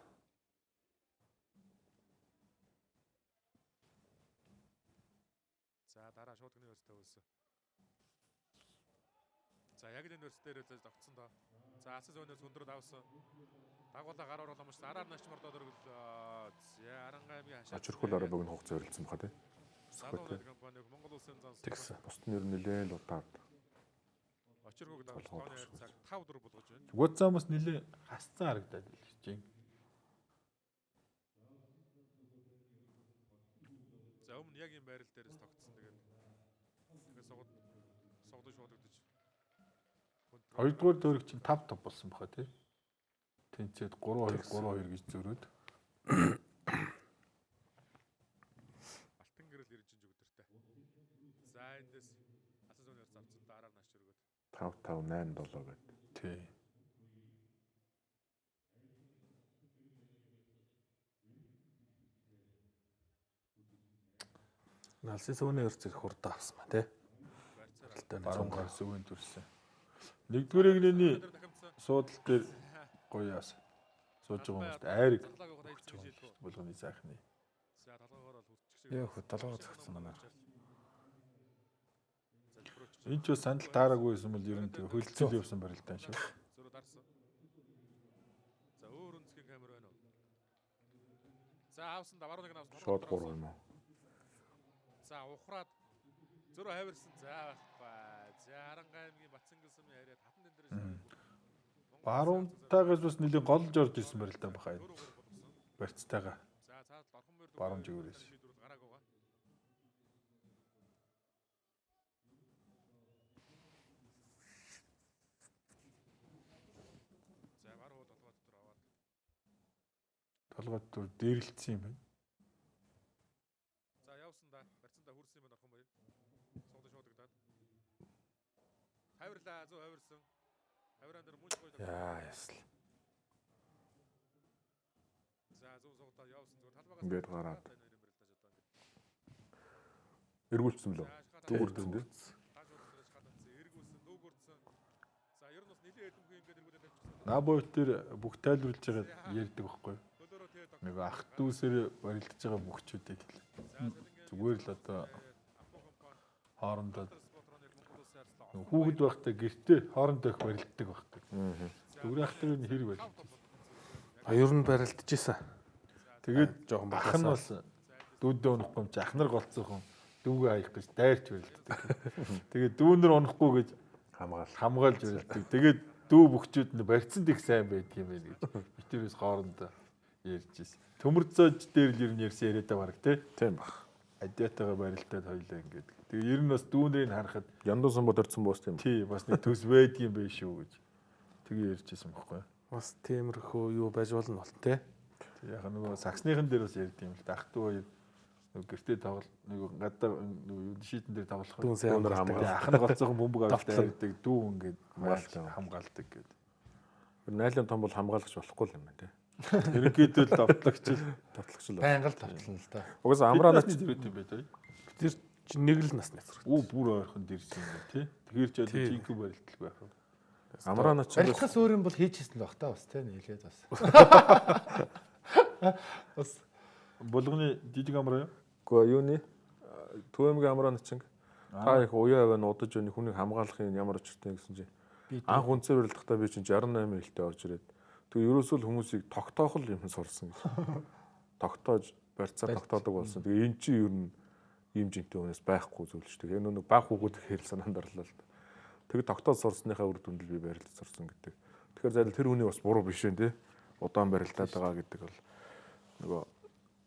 За дараа шуудганы өрстэй үлсэн. За яг л энэ өрс дээр л тогтсон доо. За асас өнөөс өндрөд авсан. Дагуулаа гар оруулаа маш араар нач мордоод өргөлөө. За Аранга аймгийн хашаа. Очирхол араа богино хугацаа өрөлдсөн баха тий. Салууны компаниг Монгол улсын занс. Тэгсэн. Бусд нь ер нь нэлээд удаад. Очиргог давж тооны харьцааг 5-4 болгож байна. Гуцаамаас нэлээ хасцсан харагдаад л чинь. За өмнө яг энэ байрал дээрээс тогтсон тэгээд. Тэгээд согдож шуудагдаж. Хоёрдугаар дөрөг чинь 5-5 болсон баха тий. Тэнцээд 3-2 3-2 гэж зөрөөд. Алтан гэрэл 90 жин жүгдэртэй. За эндээс асас өнөр завцсан дараа нааш өргөд. 5-5-8-7 гэдэг. Тий. Налсын сүүний өрцөг хурдан авсан ба тий. Баруун гар сүүн төрсэн. Нэгдүгээр игнэний суудал дээр гоё яас. Сууж байгаа хүмүүст айрыг болгоны сайхны. За толгоогоор л хүрчих шиг. Яа хөө толгоо зөгцсөн манай. Энд ч бас сандал таараагүй байсан бол ер нь тэг хөлцөл явсан барилдаан шүү. Зөрөө дарсан. За өөр өнцгийн камер байна уу? За авсан да баруун нэг авсан. Шууд 3 юм уу? За ухраад зөрөө хавирсан. За байхгүй. За Аранга аймгийн Батцангал сумын хариат хатан дэн дээрээс. Баруунтайгаас бас нэлийн голж орж ирсэн барилдаан баха энэ. Барьцтайгаа. За цаад орхон морь Баруун жигүүрээс. гарааг байгаа. За баруун толгой дотор аваад. Толгой дээр дээрлэлсэн юм байна. За явсан да. Барьсан да хүрсэн юм байна орхон морь. Согдож шуудагдаад. Хавирлаа зөв хавирсан. Хавиран дээр мууч гоё. Яа ясл. За зөв согдоо явсан зүгээр талбайгаас Ингээд гараад. Эргүүлсэн лөө. Дүүгүр дэнд дээ. эргүүлсэн дүүгүрдсэн. За ер нь бас нэлээд эдэмгүй ингээд эргүүлээд тавьчихсан. Набойт дээр бүх тайлбарлаж байгаа ярьдаг байхгүй. Хөлөөрөө тэгээ тогтсон. Нэг ах дүүсээр барилдаж байгаа бүхчүүдийг л зүгээр л одоо хоорондоо нэг хүүхэд байхдаа гэртээ хоорондоо их барилддаг байхгүй. Зүгээр ах дээр нь хэр барилдаж. Ер нь барилдажсэн. Тэгээд жоохон ах нь бас дүүдээ унахгүй юм чи ах нар голцсон хүн дүүгээ хаях гэж дайрч барилддаг. Тэгээд дүүнэр унахгүй гэж хамгаалж барилддаг. Тэгээд дүү бүхчүүд нь барьцсан их сайн байдаг юм байна гэж битэрээс хоорондоо ярьж ирсэн. Төмөрцөөж дээр л ер нь ярьсан яриадаа баг Тийм баг. адиатайгаа барилдаад хоёлаа ингээд. Тэгээ ер нь бас дүүнэрийг харахад Яндуусан бод орцсон буус тийм. тий бас нэг төс байдгийм байх шүү гэж. Тэгээ ярьж ирсэн байхгүй. Бас тиймэрхүү юу байж болно бол тээ. Яг нөгөө саксныхан дээр бас ярьд юм л да. Ах トゥ хоёр нөгөө гэртээ тоглол нөгөө гадаа нөгөө шийдэн дээр тоглох. Дүүн сайн Дүүнээр хамгаалдаг. Ах нь голцоохон бөмбөг аваад Давтлан. байдаг. Дүү ингээд Хамгаалдаг. хамгаалдаг гэдэг. Найлын том бол хамгаалагч болохгүй л юм байна тий. Ерөнхийдөө л давтлагч л Тавтлагч л. Байнга л тавтлана л да. Угсаа амраанач зэрэг юм байдаг. Тэр чинь нэг л насны зэрэг. Өө бүр ойрхон дэрсэн юм тий. Тэгэхээр ч одоо жинхэнэ барилдал байх. амраанач Барилгаас өөр юм бол хийжсэн л баг та бас тий нийлээд бас. Бас Булганы жижиг амраа юу? Гэхдээ юуны ТВМ-ийн амраанач та их уяа аваа удаж өний хүнийг хамгаалахын ямар очиртэй гэсэн чинь анх үнцээр барилдахдаа би чинь 68 хэлтэй орж ирээд тэгээ ерөөсөө л хүмүүсийг тогтоох л юм сурсан гэж. Тогтоож барьцаар тогтоодог болсон. Тэгээ эн чинь ер нь ийм жинтэй хүнээс байхгүй зүйл шүү дээ. Энэ нэг баг хүүгүүд хэрэг санаанд орлоо л. Тэгээ тогтоож сурсныхаа үр дүнд би барилдаж сурсан гэдэг. Тэгэхээр зайл тэр хүний бас буруу биш ээ тий. Удаан барилдаад байгаа гэдэг бол нөгөө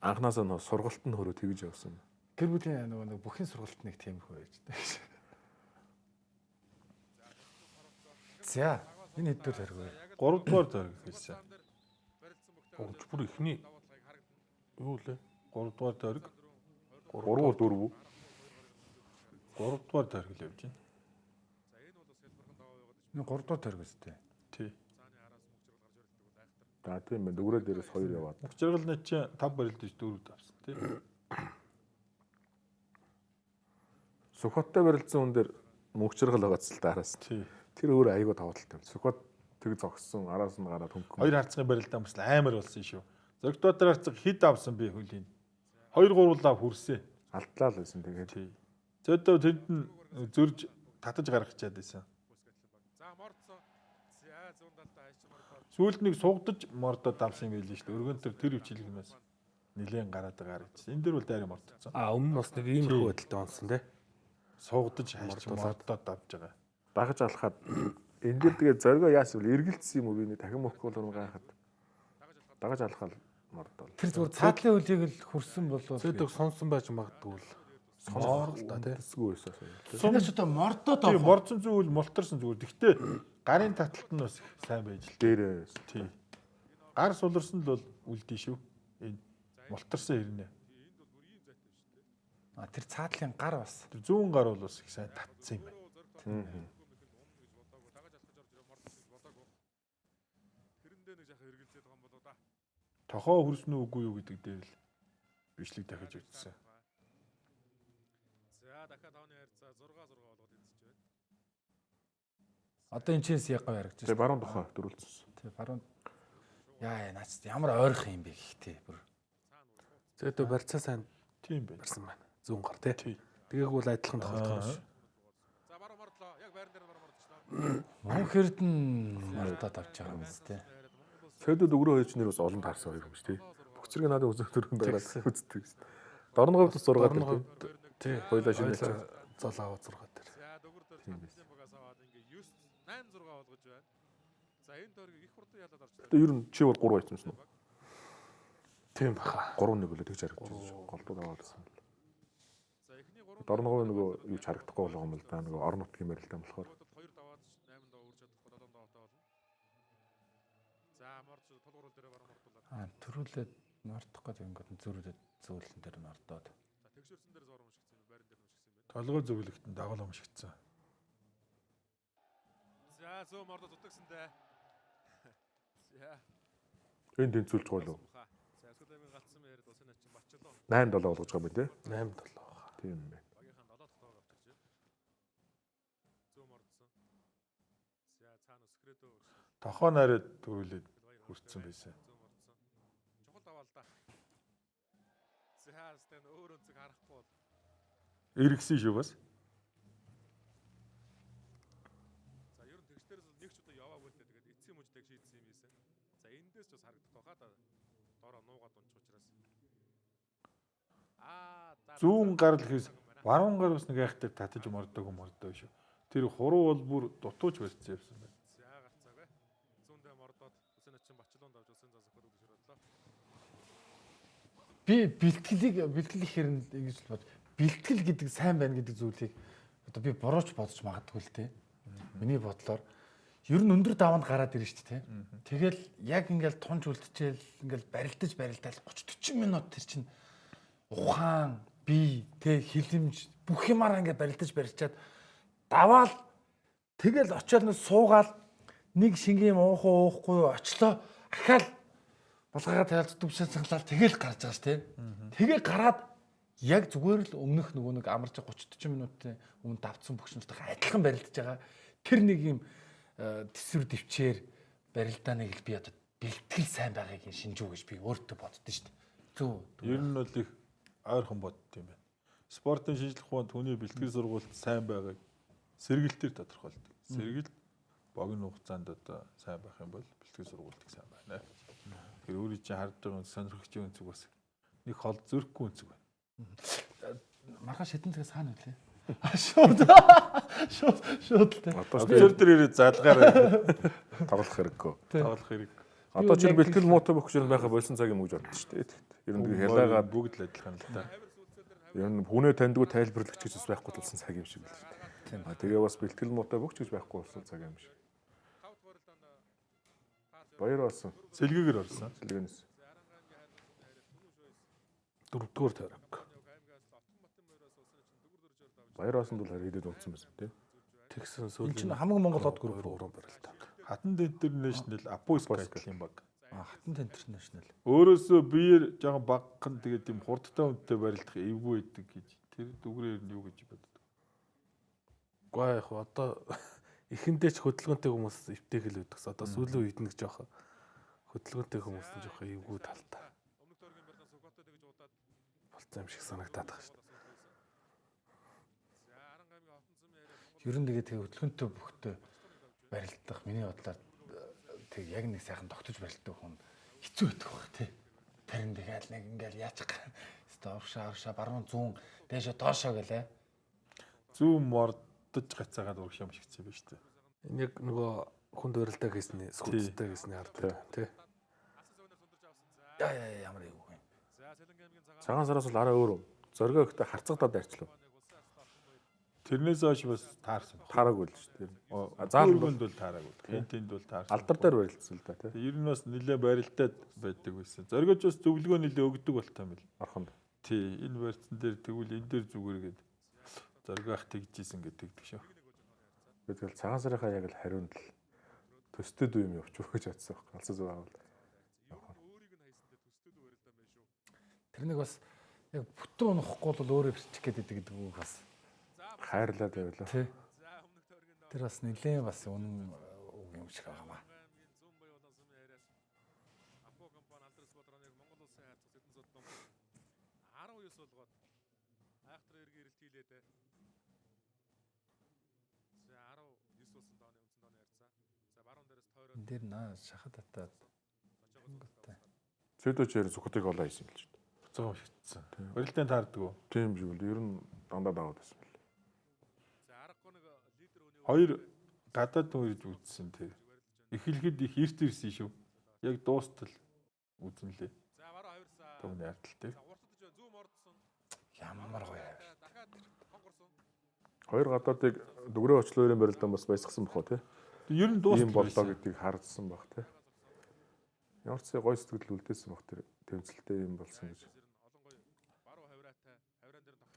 анханасаа нөө сургалт нь хөрөө тэгж явсан. гэр бүлийн нөгөө бүхэн сургалт нэг тиймэрхүү байж дээ. За энэ хэдгээр харгүй. 3 дугаар дөрөв хэлсэн. Огч бүр ихний юу лээ? 3 дугаар дөрөв. 3 4 3 дугаар дөрөв л явж байна. Энэ 3 дугаар төрөг өстэй. Тий. За тийм байна. Дөгрөө дээрээс 2 яваад. Мөхчргэл net чи 5 барилдаж 4 тавсан тий. Сухоттой барилдсан хүн дээр мөнхчргэл байгааз л даараас. Тий. Тэр өөр айгуу тавталтай. Сухот тэг зогссон араас нь гараад хөнгөн. Хоёр харцгийн барилдаа бас амар болсон шүү. Зөрөгтөөр харцаг хэд авсан бэ хөлийн. 2 3 лав хүрсэн. Алдлаа л байсан тэгээд. Тий. Зөдөө тэнд нь зөрж татаж гаргачаад байсан. За мордсон. За 170 айч мордсон. Сүүлд нэг сугдаж мордод авсан юм байл шүү. Өргөн тэр хвчилгнээс нилээн гараад байгаа гэж. Энэ дэр бол дайраа мордсон. Өмнө нь бас нэг иймэрхүү байдалтай онсон тий. Сугдаж хайч мордод авж байгаа. Дагаж алхаад энэ дэр тэгээ зоргоо яасан вэ? Эргэлцсэн юм уу би нэг дахин мөхгүй л гайхаад. Дагаж алхаал мордол. Тэр зүгээр цаатлын үлийг л хүрсэн болов. Зөдөг сонсон байж магадгүй л. Сонор л та тий. Тэсгүй байсан сайн. Тэндээс одоо мордоод Тий, авах. мордсон зүйл мултарсан зүгээр. Гэхдээ гарын таталт нь бас их сайн байж л. Дээрээ. Тий. Гар суларсан л бол үлдээ шүү. Энэ мултарсан хэрнээ. А тэр цаатлын гар бас. Тэр зүүн гар бол бас их сайн татсан юм байна. Тэрэндээ нэг жаахан эргэлзээд байгаа юм болоо да. Тохоо хүрсэн үгүй юу гэдэг дээр л бичлэг дахиж ütсэн. За дахиад давны хайрцаа 6 болгоод эзэж байна. Одоо энэ чээс яг гоо яригч. Тэгээ баруун тухай дөрүүлсэн. Тэг баруун. Яа наач ямар ойрхон юм бэ гэхдээ бүр. Зөдөө барьцаа сайн Тийм байна. барьсан байна. Зүүн гар тий. Тий. Тэгээг бол адилхан тоглох юм шүү. За баруун мордлоо. Яг байран дээр баруун мордчихлоо. Мөнх эрдэн мордоод авч байгаа юм зү. Цэдэд өгрөө хойч нэр бас олон таарсан хоёр юм шүү тий. Бүх зэрэг надад үзэх төрөнд дараад үздэг шүү. Дорногов бас 6 Дорногов гэдэг. тий. Хоёлаа шинэ зол аваад 6 дээр. За дөгөр дээр татсан багаас аваад ингээ 9 8 6 болгож байна. За энэ дөргийг их хурдан ялаад орчихлоо. Тэгээ ер нь чи бол 3 байцсан юм уу? Тийм баха. 3-1 болоо тэгж харагдаж байна. Голдууд аваадсан. За эхний 3 Дорногов нөгөө юу ч харагдахгүй болгоо юм л да. Нөгөө орон нутгийн барилдаан болохоор. 2 даваад 8 дав үрж чадахгүй 7 даваатай болно. За мордч тулгуур дээр баруун мордуулаад. А төрүүлээд мордох гэдэг ингээд зөрүүлээд зөөлөн дээр мордоод. За тэгшэрсэн дээр зурм шигцсэн юм байран дээр нүшгсэн юм байна. Толгой зөвлөгтөнд дагуулам шигцсэн. За зөө мордо зутагсантай. За Энэ тэнцүүлж байгаа юу? За эсвэл гацсан мээр дусын ачин бачлаа. 8-7 болгож байгаа юм тий. 8-7 баха. Тийм байна. Багийнхаа 7 тогтоог авчирч байна. Зөө мордсон. За цаана скредо Тохоо найраад төрүүлээд хүрсэн байсан. зөө мордсон. Чухал даваа л да. За стэн өөр өнцөг харахгүй бол Эргэсэн шүү бас. за ер нь тэгчдэрээс нэг ч удаа яваагүй л тэгээд эцсийн муждаг шийдсэн юм ийсэн. За эндээс ч бас харагдах байхаа да. Дороо нуугаад унчих учраас. За Зүүн гар л гэхээс баруун гар бас нэг айхтар татаж мордог шүү. Тэр хуруу бол бүр дутууч барьсан явсан байна. за гарцааг бай. Зүүндээ мордоод усын ачин бачлуунд авч усын зас өгөхөөр өгшөрөлөө. Би бэлтгэл хэрнэ гэж бод. Бэлтгэл гэдэг сайн байна гэдэг зүйлийг одоо би бурууч бодож магадгүй л те. Миний бодлоор ер нь өндөр даванд гараад ирнэ шүү дээ. Тэгэл яг ингээл тунж үлдчихэл ингээл барилдаж 30-40 минут тэр чинь ухаан, бие, хилэмж бүх юмараа ингээд барилдаж барьчаад даваал тэгэл очиод нь суугаал нэг шингийн уухгүй очлоо ахаал булгаагаа тавьдаг бишээ цангалал тэгэл гарч байгаа шүү дээ. Тэгээ гараад яг зүгээр л өмнөх нөгөө нэг амарч 30-40 минутын өмнө давтсан бөхшнөлтэй адилхан барилдаж байгаа. Тэр нэг юм төсвөр дэвчээр барилдааныг л би одоо бэлтгэл сайн байгааг шинжүү гэж би өөртөө боддоо шүү дээ. Зөв. Ер нь бол их ойрхон бодд юм байна. Спортын шинжлэх ухаанд хүний бэлтгэл сургуульд сайн байгааг сэргэлтээр тодорхойлдог. Сэргэлт богино хугацаанд одоо сайн байх юм бол бэлтгэл сургуульд их сайн байна. Тэр өөрийн чинь харж байгаа сонирхогч үнцэг бас нэг хол зөрөхгүй үнцэг байна. Маргааш хэдэн цагаас хаана вэ? Шууд л дээ. Одоо Зөв дээр ирээд залгаараа тоглох хэрэггүй. тоглох хэрэг. Одоо чи бэлтгэл муутай бөхшөл байха болсон цаг юм гэж боддоо шүү дээ. Ер нь хялаагаад бүгд л адилхан л та. ер нь хүнээ таньдгүй тайлбарлагч гэж бас байхгүй болсон цаг юм шиг л шүү дээ. Тэгээ бас бэлтгэл муутай бөхч гэж байхгүй болсон цаг юм шиг. Баяр болсон. Сэлгээгээр орсон. Сэлгэнээс. 4-р тавираг. Баяр болсон бол харин хэдэд унтсан байсан тий. Тэгсэн Энэ сүүлийн чинь хамаг Монгол хот групп уран барилтаа. Хатан Интернэшнл Апоскай гэх юм баг. Хатан Интернэшнл. Өөрөөсөө биеэр жоохон багхан тэгээд юм хурдтай үнэтэй барилдах эвгүй байдаг гэж. Тэр дүгрээр нь юу гэж боддог. Гоо яг одоо эхэндээ ч хөдөлгөөнтэй хүмүүс эвтэйгэл байдагс. Одоо сүүлийн үед нэг жоохон хөдөлгөөнтэй хүмүүс нь жоохон эвгүй талтай. Болцсон юм шиг санагдаад байгаа шүү дээ. Ер нь тэгээ хөдөлгөөнтэй бүхтэй барилдах миний бодлоор тэг яг нэг сайхан тогтож барилдах хүн хэцүү байдаг баг тий. Тэрэн тэгэл нэг ингээл яачих стопшаа баруун зүүн дээшээ доошоо гэлээ. Зүүн мордож гацаагаад урах юм шигцээ биш үү? Энэ яг нөгөө хүнд барилтаа гэсний скуттай гэсний ард тий. Яа ямар юу юм. Цагаан сараас бол арай өөр. Зоргоо ихтэй харцагдаад арчлаа. Тэрнээс хойш бас таарсан. Таараагүй л шүү дээ. Заалбанд бол таараагүй. Тэнтэнд бол таарсан. Алдар дээр барилцсан л да тий. Ер нь бас нэлээ барилдаад байдаг байсан. Зоргож бас зөвлөгөө нэлээ өгдөг болтой юм бэл. Орхонд. Тий, энэ барьцсан дээр тэгвэл энэ дээр зүгээргээд зоргоох тэгжсэн гэдэг шүү. Би тэгэл цагаан сарынхаа яг л хариунд л төстэй дүү юм явчих гэж бодсон байхгүй. Алсаа зүг аавал. Тэр нэг бас яг бүтэн унахгүй бол өөрөө бэрчих гэдэг үг бас Хайрлаад байвлаа. тий. Тэр бас нэлээ бас үнэн үг юм шиг байгаамаа. Энд дээр наа шахад татаад Цэдочээр зүхтыг олоо хийсэн л шүү дээ. Зөө шигдсэн. Барилдаанд таардаг уу? Тийм шиг л ер нь дандаа даваад байсан бэл. Хоёр гадаад нүүрж үзсэн тэр. Эхлэхэд их эрт ирсэн шүү. Яг дуустал үзэн лээ. Төвний ардтал дээр. ямар гоё. Хоёр гадаадыг дүгрээ очлоорын барилдаан бас баясгсан бохоо тий. Ер нь дуустал Ийм боллоо гэдгийг харсан баг тий. Ямар ч гоё сэтгэл үлдээсэн баг тэр тэмцэлтэй юм болсон гэж.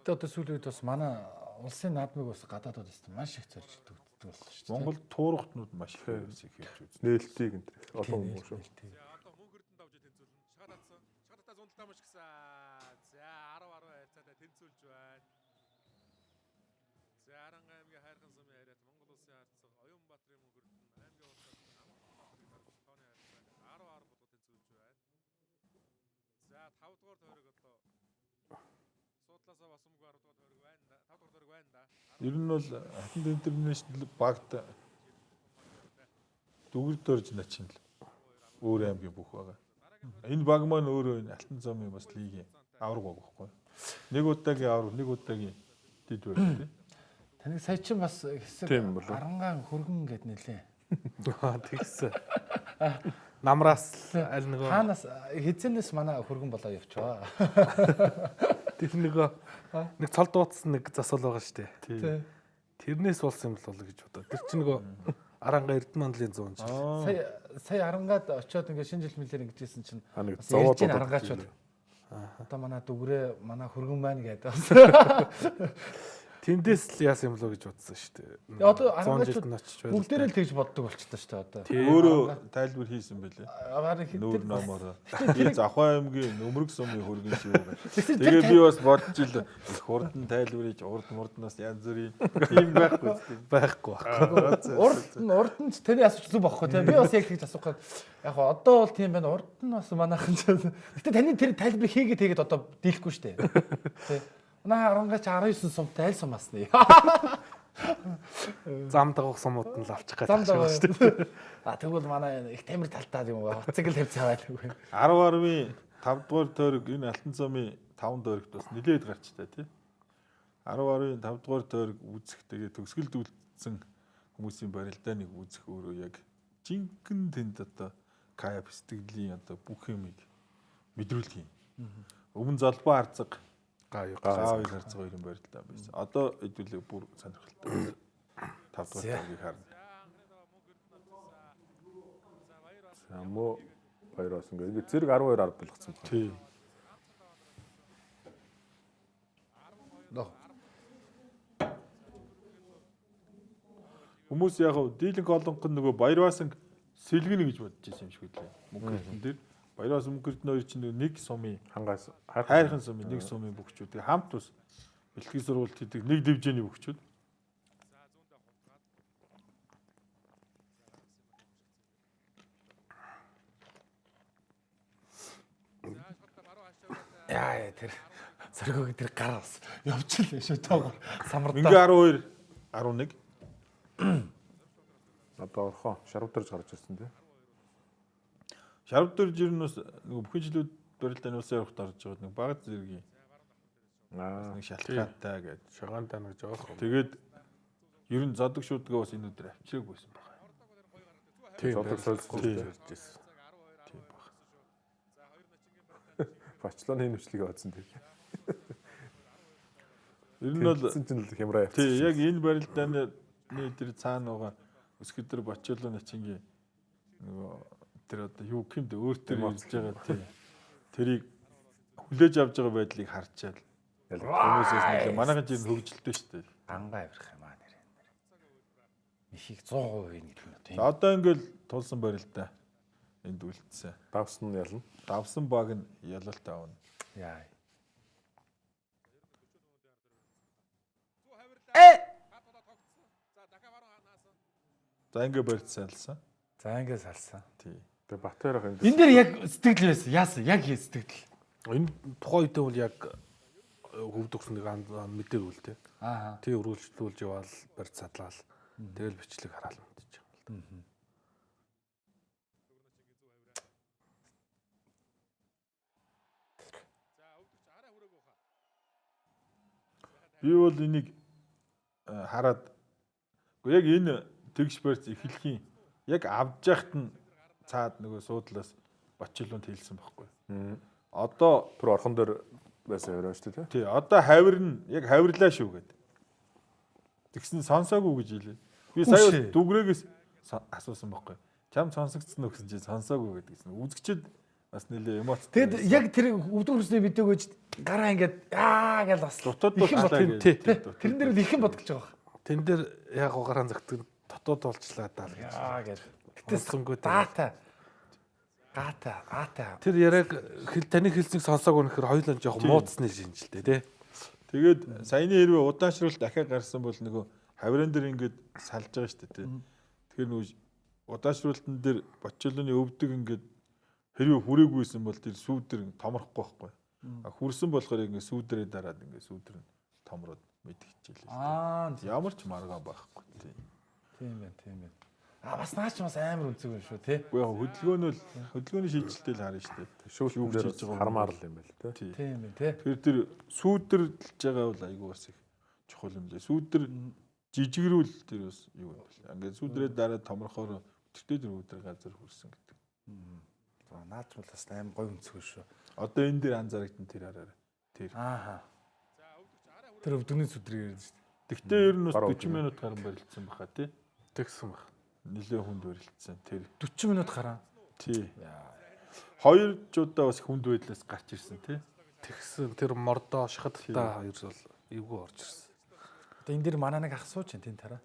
Тэ одоо сүүлийн үед бас манай улсын наадмыг бас гадаадд өстө маш их зорж өгдөг боллоо шүү дээ. Монгол туурахтнууд маш их байсан хийж үзсэн. Нээлтийг энэ олон хүмүүс шүү. Одоо мөн хөрдөн давж тэнцүүлнэ. Шахадатсан. Шахадатаа зундалтаа маш гисэн. За 10 хайцаатай тэнцүүлж байна. За Аранга аймгийн хайрхан сумын яриад Монгол улсын харцаг Оюнбаатарын мөн хөрдөн аймгийн улсад намх тооны харцаг 10 болго тэнцүүлж байна. За 5 дугаар тойрог одоо суудлаасаа бас өмгөө 10 дугаар тойрог байна да. 5 дугаар тойрог байна да. Ер нь бол Хатан Интернэшнл багт дүгэр дөрж начин л өөр аймгийн бүх байгаа. Энэ баг маань өөрөө энэ Алтан цомын бас лигийн авраг баг байхгүй. Нэг удаагийн авраг, нэг удаагийн дид байх тийм. Таныг сая чинь бас хэсэг Тийм болов. Арангаан хөргөн гэд нэлээ. Тэгсэн. Намраас аль нөгөө Хаанаас хэзэнээс манай хөргөн болоо явчваа. тэр нөгөө нэг цол дуудсан нэг засвал байгаа шүү дээ. Тийм. Тэрнээс болсон юм болоо гэж бодоо. Тэр чинь нөгөө Аранга Эрдэнэ манлын 100 жил. Сая Арангаад очиод ингээд шинэ жил мэлээр ингэжсэн чинь Нэг бас зовоод ярьж ийн бодоод Арангаачууд. Одоо манай дүгрээ манай хөргөн байна гэдэг. Тэндээс л яасан юм лөө гэж бодсон шүү дээ. Одоо 100 Арангаачууд жилд нь очиж байл. бүгдээрээ л тэгж боддог болчихсон шүү дээ одоо. Өөрөө тайлбар хийсэн байлээ. Харин Нүүр хэд номоор. Би Завхан аймгийн Нөмрөг сумын хөргөн шүү. Тэгээ би бас бодож ил их хурдан тайлбарыг урд мурднаас янз бүрийн юм байхгүй. Байхгүй. урд нь таны асууж зүг байхгүй тийм би бас яг тэгж асуух гээд яг гоо одоо бол тийм байна урд нь бас манайхан ч гэтээ таны тэр тайлбарыг хийгээд одоо дийлэхгүй шүү дээ тийм манай Арангаач 19 сумтай аль сумаасны Зам дагах сумууд нь л авчих зам гэдэг даа шүү дээ. тэгвэл манай их тамир талтаа юм уу уцаг л тавьцаа байлгүй 10 5 дугаар тойрог энэ Алтан цомын 5 тойрогт бас нилээд гарч та тий. 10 5 дугаар тойрог үүсэх тэгээ төгсгөлд үлдсэн хүмүүсийн барилдаа нэг үүсэх өөрөө яг жинхэнэ тэнд одоо кая сэтгэлийн одоо бүх юмыг мэдрүүлэх юм. Өмнө золбоо арцаг Гай Гавыг харцгаа хоёрын барилдаа байсан. Одоо хэдүүлээ бүр сонирхолтой. 5 дугаар тойргийг харна. Самуу баяраас ингээд зэрэг 12 ард болгоцсон байна. Тий. Хүмүүс яг дийлэнх олонх нь нөгөө Баярваасан сэлгэнэ гэж бодож байсан юм шиг үлээ. Мөнгөртөн дээр Баярваасан мөнгөртөн хоёр чинь нэг сумын Хангаас хайрхан сумын нэг сумын бүгчүүд хамт ус бэлтгэл сургалт хийдэг нэг дивжээний бүгчүүд. яа тэр сөргөөг тэр гар бас явчихлаа шүү тоогоор самардаа Ингээ 12 11 одоо орхон шарав дөрж гарч ирсэн тий. Шарав дөрж ирнэ бас нөгөө бүхэн жилүүд барилдааны ус явах дарж байгаа нэг баг зэргийн нэг шалтгаантай гэж шагаан тань гэж байгаа юм. тэгээд ер нь зодог шуудгаа бас энэ өдөр авчирэг байсан байна. Тийм Зодог солилцсон тий. Тийм баг. Бачлооны нэмшлиг авсан тий. Ер нь бол Тэнцэн чинь л хямраа явсан. тий яг энэ барилдааны тэр цаана байгаа өсгөдөр Бачуулын ачингийн нөгөө тэр одоо юу гэмд өөртөө хэлж байгаа тий. Тэрийг хүлээж авч байгаа байдлыг харчаал. Хүмүүсээс нэг манайхан чинь хөгжилтэй шүү дээ. ангаа авирах юм аа нэр. Михийг 100% гэдэг юм тийм. Одоо ингээл тулсан барилдаа энд үлдсэн. Давсан нь ялна. Давсан баг нь ялалт аавна. Яа. За ингээ барьж сайлсан. За ингэ салсан. Тий. Тэгээ Батбаярах энэ Энэ дээр яг сэтгэл байсан. Яасан яг сэтгэл. Энэ тухайн үедээ бол яг хөвд өгснэг мэдээгүй л тий. Аа. Тий өргөлжлүүлж яваал барьж садлал. Тэгэл бичлэг хараал мэдчихэж байгаа юм л да. Би бол энийг хараад яг энэ тэгш барьц эхлэхийн яг авж яхад нь цаад нөгөө суудлаас Бачилуунд хэлсэн байхгүй. Одоо түр орхон дээр байсан яваа шүү дээ тий. тий одоо хавир нь яг хавирлаа шүү гэд. Тэгсэн сонсоогүй гэж хэлээ. Би сая дүгрээгээс асуусан байхгүй. Чам сонсогдсон уу гэсэн чинь сонсоогүй гэдгийгсэн. Үзэгчд бас нэлээ эмоц. Тэгэд яг тэр өвдөр хүсний видеогөөж гараа ингээд яа гэж бас Дотоод бол тэрэн дээр л ихэн бодголж байгаа. Тэн дээр яг угараа загтдаг дотоод болчлаа даа л гэж. Яа гэж. Тэсэнгүү Гата. Тэр яраг таны хэлцэг сонсоог өнөхөр хоёулаа жоохон муудсны шинжилтэй тий. Тэгээд саяны хэрвээ удаашруулалт дахиад гарсан бол нөгөө хавиран дээр ингээд салж байгаа шүү дээ тий. Тэгэхээр нөгөө удаашруулалтын дээр Бачилууны өвдөг ингээд хэрвээ хүрээгүйсэн бол тэр сүүдэр томрохгүй байхгүй. Хүрсэн болохоор ингээд сүүдрээ дараад ингээд сүүдэр нь томроод мэдчихжээ л. Аа Ямар ч маргаан байхгүй тий. тийм байна. Бас наач бас амар үнцэг юм шүү тий. Үгүй хөдөлгөөний шийдэлтэй л харна шүү дээ. Шүүх дээр хармаар л юм байл тий. Тийм байна тий. Тэгэхээр тэр сүүдэрлж байгаа бол айгүй бас их чухал юм лээ. Сүүдэр жижигрүүл тэр бас юу юм бэ? Ингээд сүүдрээ дараа томрохоор өтөртэй тэр өдөр газар хүрсэн гэдэг. За наач бол бас амар гоё үнцэг шүү. Одоо энэ дээр анзаарэгдэн тэр хараарай. Тэр. Аа. Тэр өвдөгний сүдрийг ярьж шүү. Тэгтээ ер нь бас 40 минут гарan барилцсан баха тий. Тэгсэн баг. нэлээд хүнд барилдсан тэр. 40 минут гараа. Тий. Хоёр жуудаа бас хүнд байдлаас гарч ирсэн тий. Тэгсэн тэр мордоо шахадтай хоёр бол эвгүй орж ирсэн. Одоо энэ дэр манай нэг ах сууч энэ тараа.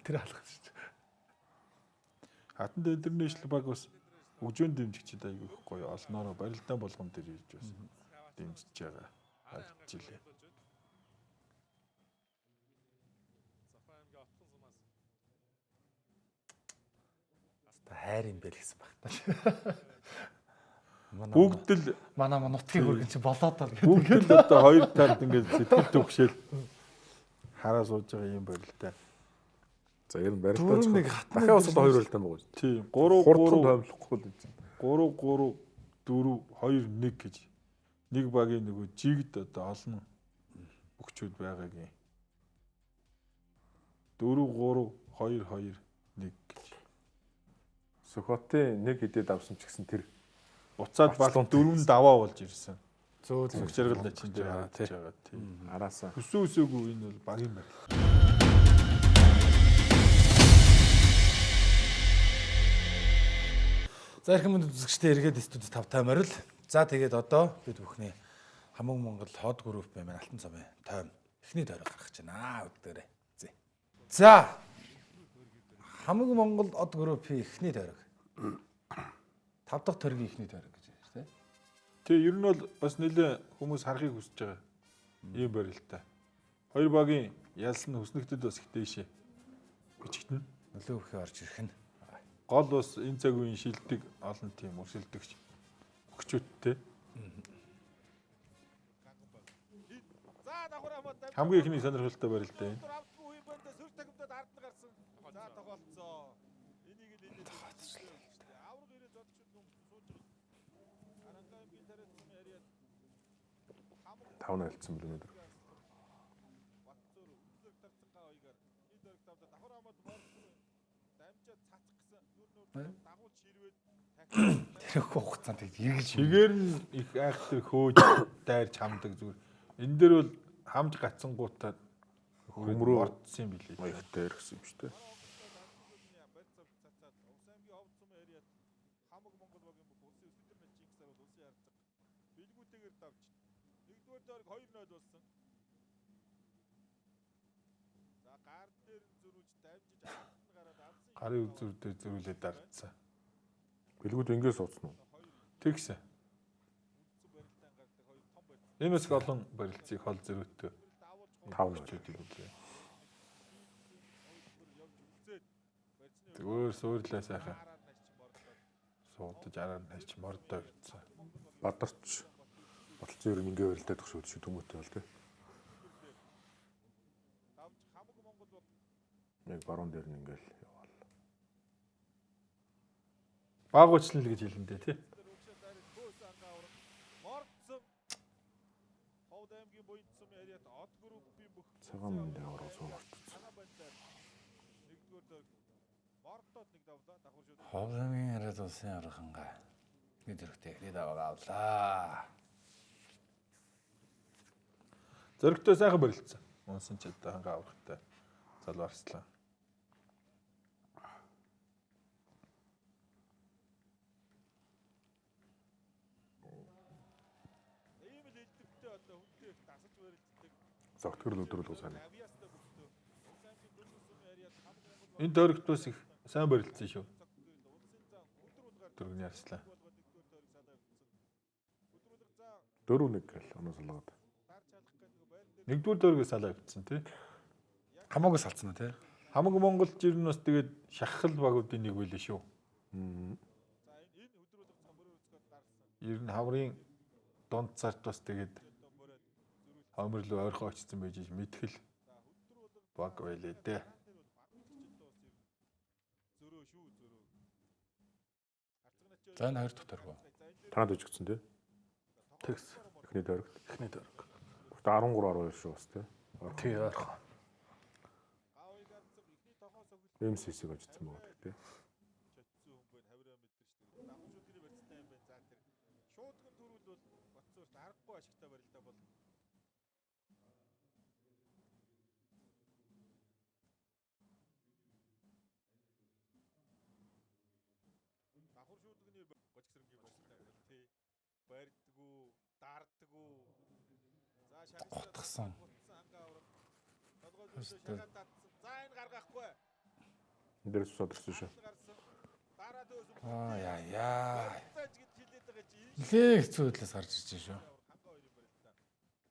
Тэр алах шүү дээ. Хатан Интернэшнл баг бас хөгжөөн дэмжигчид аягүй их гоё олноороо барилдаан болгон дээр ирж бас дэмжиж байгаа. Харагдчихлээ. Хайр юм бэ гэсэн баг. Бүгд л манай нутгийн хөргөн чи болоод тал гэдэг. бүгд л одоо хоёр талд ингээд сэтгэл төгшөөл хараа сууж байгаа юм барилдаа. За ер нь барилдаач. Дөрөв нэг Дахиад бас одоо 2 барилдаан байгаа шүү. Тийм 3 Хурдхан томлохгүй л юм чинь. 3 3 4 2 1 гэж нэг багийн нөгөө жигд одоо олон өгчүүд байгаагийн 4 3 2 2 1 гэж Сөхөтийн нэг хэдэд авсан ч гэсэн тэр буцаад баг 4 даваа болж ирсэн. Зөө Зүг жаргал ачин дээр харагдаж байгаа тийм. араасаа. Хүсүү үсээгүй энэ бол багийн барил. За эрхэм мэнд үзэгчдээ эргээд студид 5 таймаар л. За тэгээд одоо бид бүхний Хамаг Монгол хот групп баймаар Алтан цамын тойм эхний тойрог гаргаж байна бүгдээрээ. За Хамаг Монгол од группийн эхний тойрог. 5 дахь тойргийн эхний тойрог гэж байна шүү дээ. Тэгээ ер нь бол бас нэлээ хүмүүс харахыг хүсэж байгаа. Ийм барилтаа. Хоёр багийн ялсан хүснэгтэд бас их дээшээ бичигдэнэ. Нөлөө өгөхөөр орж ирэх нь. Гол бас энэ цаг үеийн шилдэг олон тийм өрсөлдөгч өгчүүдтэй. Хамгийн ихний сонирхолтой барилдаа энэ. Тавна хэлсэн бил өнөөдөр. Тэрхүү хугацаанд эргэлж Чигээр нь их айхтар хөөж дайрч хамдаг зүгээр. Энэ дээр бол хамж гацсангуудаа Хөмрөө ордсон юм билий. маягтай ирсэн юм шүү дээ. Гарын үзүүрдээ зөрүүлээд дардсан. Бэлгүүд ингээс суудсан уу? Тэгсэн. Энэ бас олон барилцыг хол зөрүүтэй 5 чүүдийг үлээ. Өөр суурлаа сайхан. Суудаж араар найч мордоо гэсэн. Бадарч баталцсан ер нь ингээ барилдаад төгшөөд шүү төмөтэй бол тий. Яг баруун дээр нь ингээл яваал. Багуучлал гэж хэлэндээ тий. Цагаан мэндийн аврал сууртсан. Ховлын яриад улсын аргангаа бид өрхтэй эхний даваа авлаа. Зөрөгтэй сайхан барилдсан. Унсан ч одоо хангаа аврахтай залварслаа. Зогтгөр өдрөл усаана. Энэ дөрөгт бас их сайн барилдсан шүү. Дөрөвний арслаа. 4-1 гэл оноос олгоод. Нэгдүгээр дөргөөс салаа авчихсан тий. Хамаагүй салцсан уу те? Хамаг Монголд ер нь бас тэгээд шахал багуудын нэг байлээ шүү. Ер нь хаврын дунд царт бас тэгээд хомрлоо ойрхон очсон байж мэдхэл баг байлээ дээ. За энэ хоёр дахь тойрог. Танад өжигдсөн тий. Тэгс. Эхний дөрөгт. Эхний дөрөг. 13-12 шүү бас тий. Тий ойрхон. МСС-ийг очсон байгаа гэхдээ. бочгсрынгийн бочгтай тий. Барьдгүү, дардгүү. За Гутгсан. ангаа аврах. Толгой зүрхээ шагаад татсан. За энэ гаргахгүй. энэ дээр содорсон шүү. Гарсан. Дараа дөөс Яа. гэж хэлээд байгаа чи энэ Нэлээ хэцүү хөдлөөс гарч ирж шүү. ханга хоёрын барилтаа.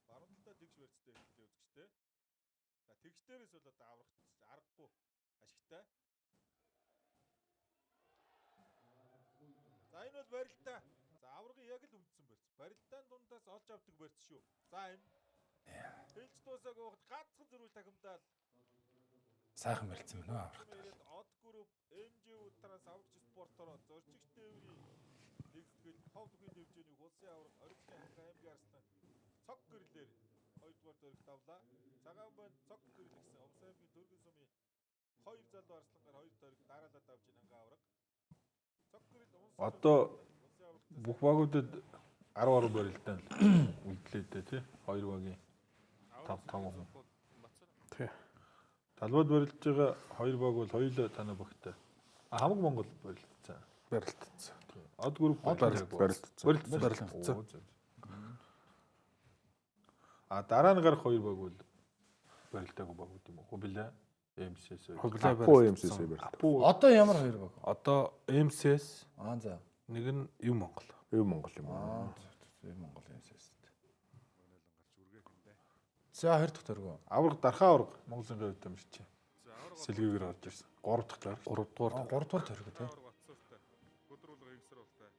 Баруун талдаа тэгш барьцтай хэлээ үзэгчтэй. За тэгштээрээс бол одоо аврах аргагүй ашигтай. За энэ бол барилтаа. За аврагын яг л үндсэн барьц. Барилтаан дундаас олж авдаг барьц шүү. За энэ. Хэлж дуусаагүй хад ганцхан зөрүүл тахимдаал. Сайхан барьсан байна уу аврах. Од групп МЖ Ултраас аврагч спортороо зорчигч тээврийн нэгтгэл ховлгийн хэмжээний улсын авраг орилтын ханга аймгийн арслан цог гэрлэр 2-р дөрөв давлаа. Цагаан банд цог гэрлэгсэн Овс аймгийн Төргөн сумын 2 залуу арслангаар 2 дөрөв дараалаад авч ийн ханга авраг. Цог гэрэл Одоо бүх багуудад 10 10 барилдаан үлдлээдээ тий. 2 багийн 5 хүн. Тий. Талбайд барилж байгаа 2 баг бол хоёулаа танаа багтай. Хамаг Монгол барилдсан. Барилдсан. Од групп Барилдсан. Дараа нь гарах 2 баг бол барилдаагүй багууд юм уу? Билээ. МСС. Апо МСС барилд. Одоо ямар хоёр баг? Одоо МСС За. нэг нь Өв Монгол. Өв Монгол юм аа. Монгол МСС. За 2 дахь төргөө. Авраг дархаа авраг Монголын гавьд юм шиг. Сэлгээгээр орж ирсэн. 3 дахь дараа. 3 дугаар 3 дахь төргөө тий. өдрүүлга ингэсэр болтой.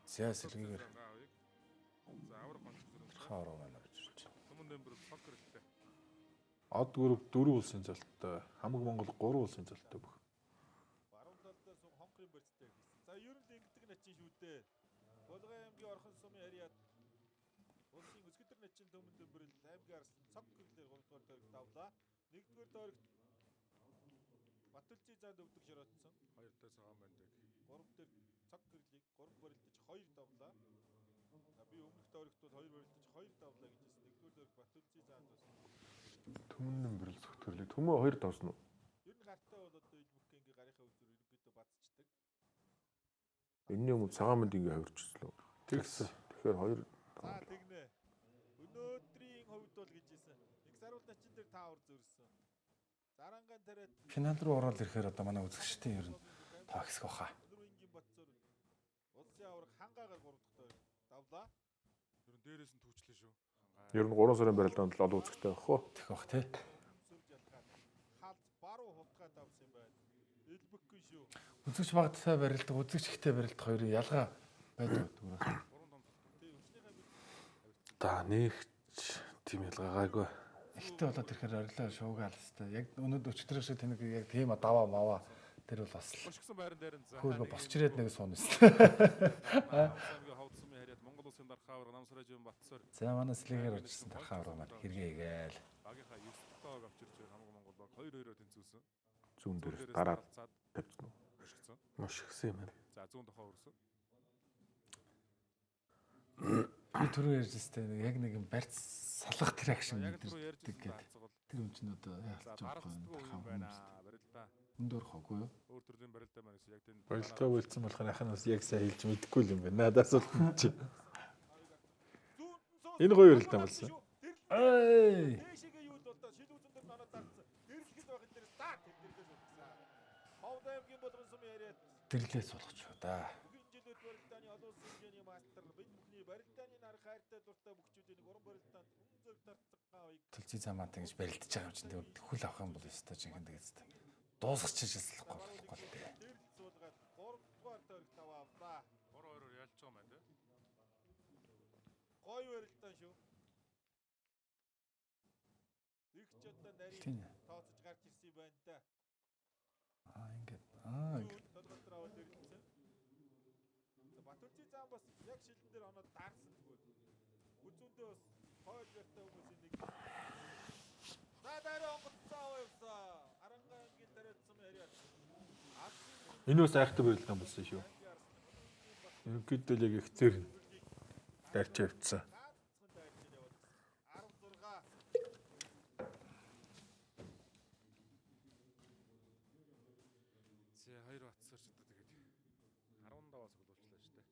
За сэлгээгээр За авраг бочгсрын хаараа байна гэж ирж байна. Сумын нэмбэр сокер хэлтэй. Од групп 4 улсын золтой. Хамаг Монгол 3 улсын золтой бүх. Баруун талдаа сум хонхрын барьцтай гэсэн. За ер нь ингэдэг начин шүү дээ. Булган аймгийн Орхон сумын харьяат улсын өсгөдөр начин төмөн дөмбөрөл аймгийн арслан цог гэрлэр 3-р дөрөв давлаа. 1-р дөрөвт Батүлжи занд өвдөг шороодсон. 2 дээр цагаан бандаг. 3 дээр цог гэрлийг 3 барилдаж 2 давлаа. За би өмнөх дөрөвт бол 2 барилдаж 2 давлаа гэж хэлсэн. 1-р дөрөвт Батүлжи занд бас. Түмэн бэрэл зөвтөрлөө. Түмөө 2 тавсан уу? Ер нь гартаа бол одоо ил бүхэнгийн гарынхаа үзүр ерөнхийдөө бацчдаг. Энэний өмнө цагаан мэнд ингээ хувирчихлоо. Тэгсэн. Тэгэхээр 2 За тэгнэ. Өнөөдрийн хувьд бол гэж хэлсэн. Их саруул начин дээр таавар зөрсөн. Зарангаан тариад Финал руу ороод ирэхээр одоо манай үзэгчдийн ер нь тагсах баха. Өнөрөнгийн Батцор улсын авраг хангаагаар 3 дахь тойр давлаа. Ер нь дээрээс нь түүчлээ шүү. ер нь 3 сарын барилдаанд л олон үзэгтэй байх хөө. Тэгэх бах тий. Сүрж ялгаад хаалт баруун хутгаад авсан юм байна. Илбэхгүй шүү. Үзэгч багттай барилдаг, үзэгч ихтэй барилдах хоёрын ялгаа байдаг зүгээр. Да нэгч тийм ялгаагаагүй. Ихтэй болоод ирэхээр орилоо шуугаал хэвээр. Яг өнөөдөр өчтөр шиг тэнэг яг тийм даваа маваа тэр бол бас Бошгсон байран дээр нь хөөе босч ирээд нэг суун нэс. Аймгийн хавд сумын харьяат Монгол улсын дархаа авраг Намсражийн Батцор За манай слэгээр очсон тархаа авраг маань хэрэгээгээл. багийнхаа 9 дахь тоог авчирч хамаг Монгол баг 2-2-оор тэнцүүлсэн. Зүүн дээр дараа цаад тавьсан уу? бошгсон. Маш ихсэн юм байна. За 100 тохоо өрсөн. Би түрүү ярьжстэй яг нэг юм барьц салгах тэр акшн Яг түрүү ярьж гэдэг байсан гээд. цацгал. Тэр юм чинь одоо За яалтж дарах байгаа зүтгүү юм юм байна. Барилдаа. Өндөр хоогүй юу? Өөр төрлийн барилдаа маань яг тийм Барилдаа болцсон болохоор ахнаас яг сайн хэлж мэдэхгүй л юм байна. Надаас бол чи. Энэ гоё барилдаа болсон. Эй! Дэшигээ юу л одоо шилүүзэн дээр ноноо дарсан. Гэрэлхэл байх энэ дээр стат хэлдэрдээ шүтгсэн. Ховд аймгийн болгон сумын яриад Тэрлээ суулгач юу да. бүхэн жилүүд барилдааны олон улсын хэмжээний мастер бид бүхний барилдааны нар хайртай дуртай бүгчүүдийн нэг уран барилдаанд үнзэг тарцгаа уяг Төлжи замаат ингэж барилдаж байгаа юм чинь тэгвэл хөл авах юм бол өстой жинхэнэ тэгээд дуусгах чижэлслэхгүй болохгүй л дээ. дээр суулгаад 3 дугаар тойрогт аваавлаа. 3-2-оор ялж байгаа юм байна тий. Гой барилдаан шүү. Игч одоо Тийм. нарийн тооцож гарч ирсэн юм байна да. Ингээд Толготроо аваад ирсэн. Батүлжи зам бас яг шилэн дээр оноо даарсан зүгээр. Үзүүндээ бас хоол яртай хүмүүсийн нэг. За дараа онгоцоо явсаа. Арангаангийн тариад сум яриад. Энэ бас айхтай барилдаан болсон шүү. Ерөнхийдөө л яг их зэр дарч авцсан. За хоёр батсарч одоо тэгээд 15-аас гол болчихлоо шүү дээ.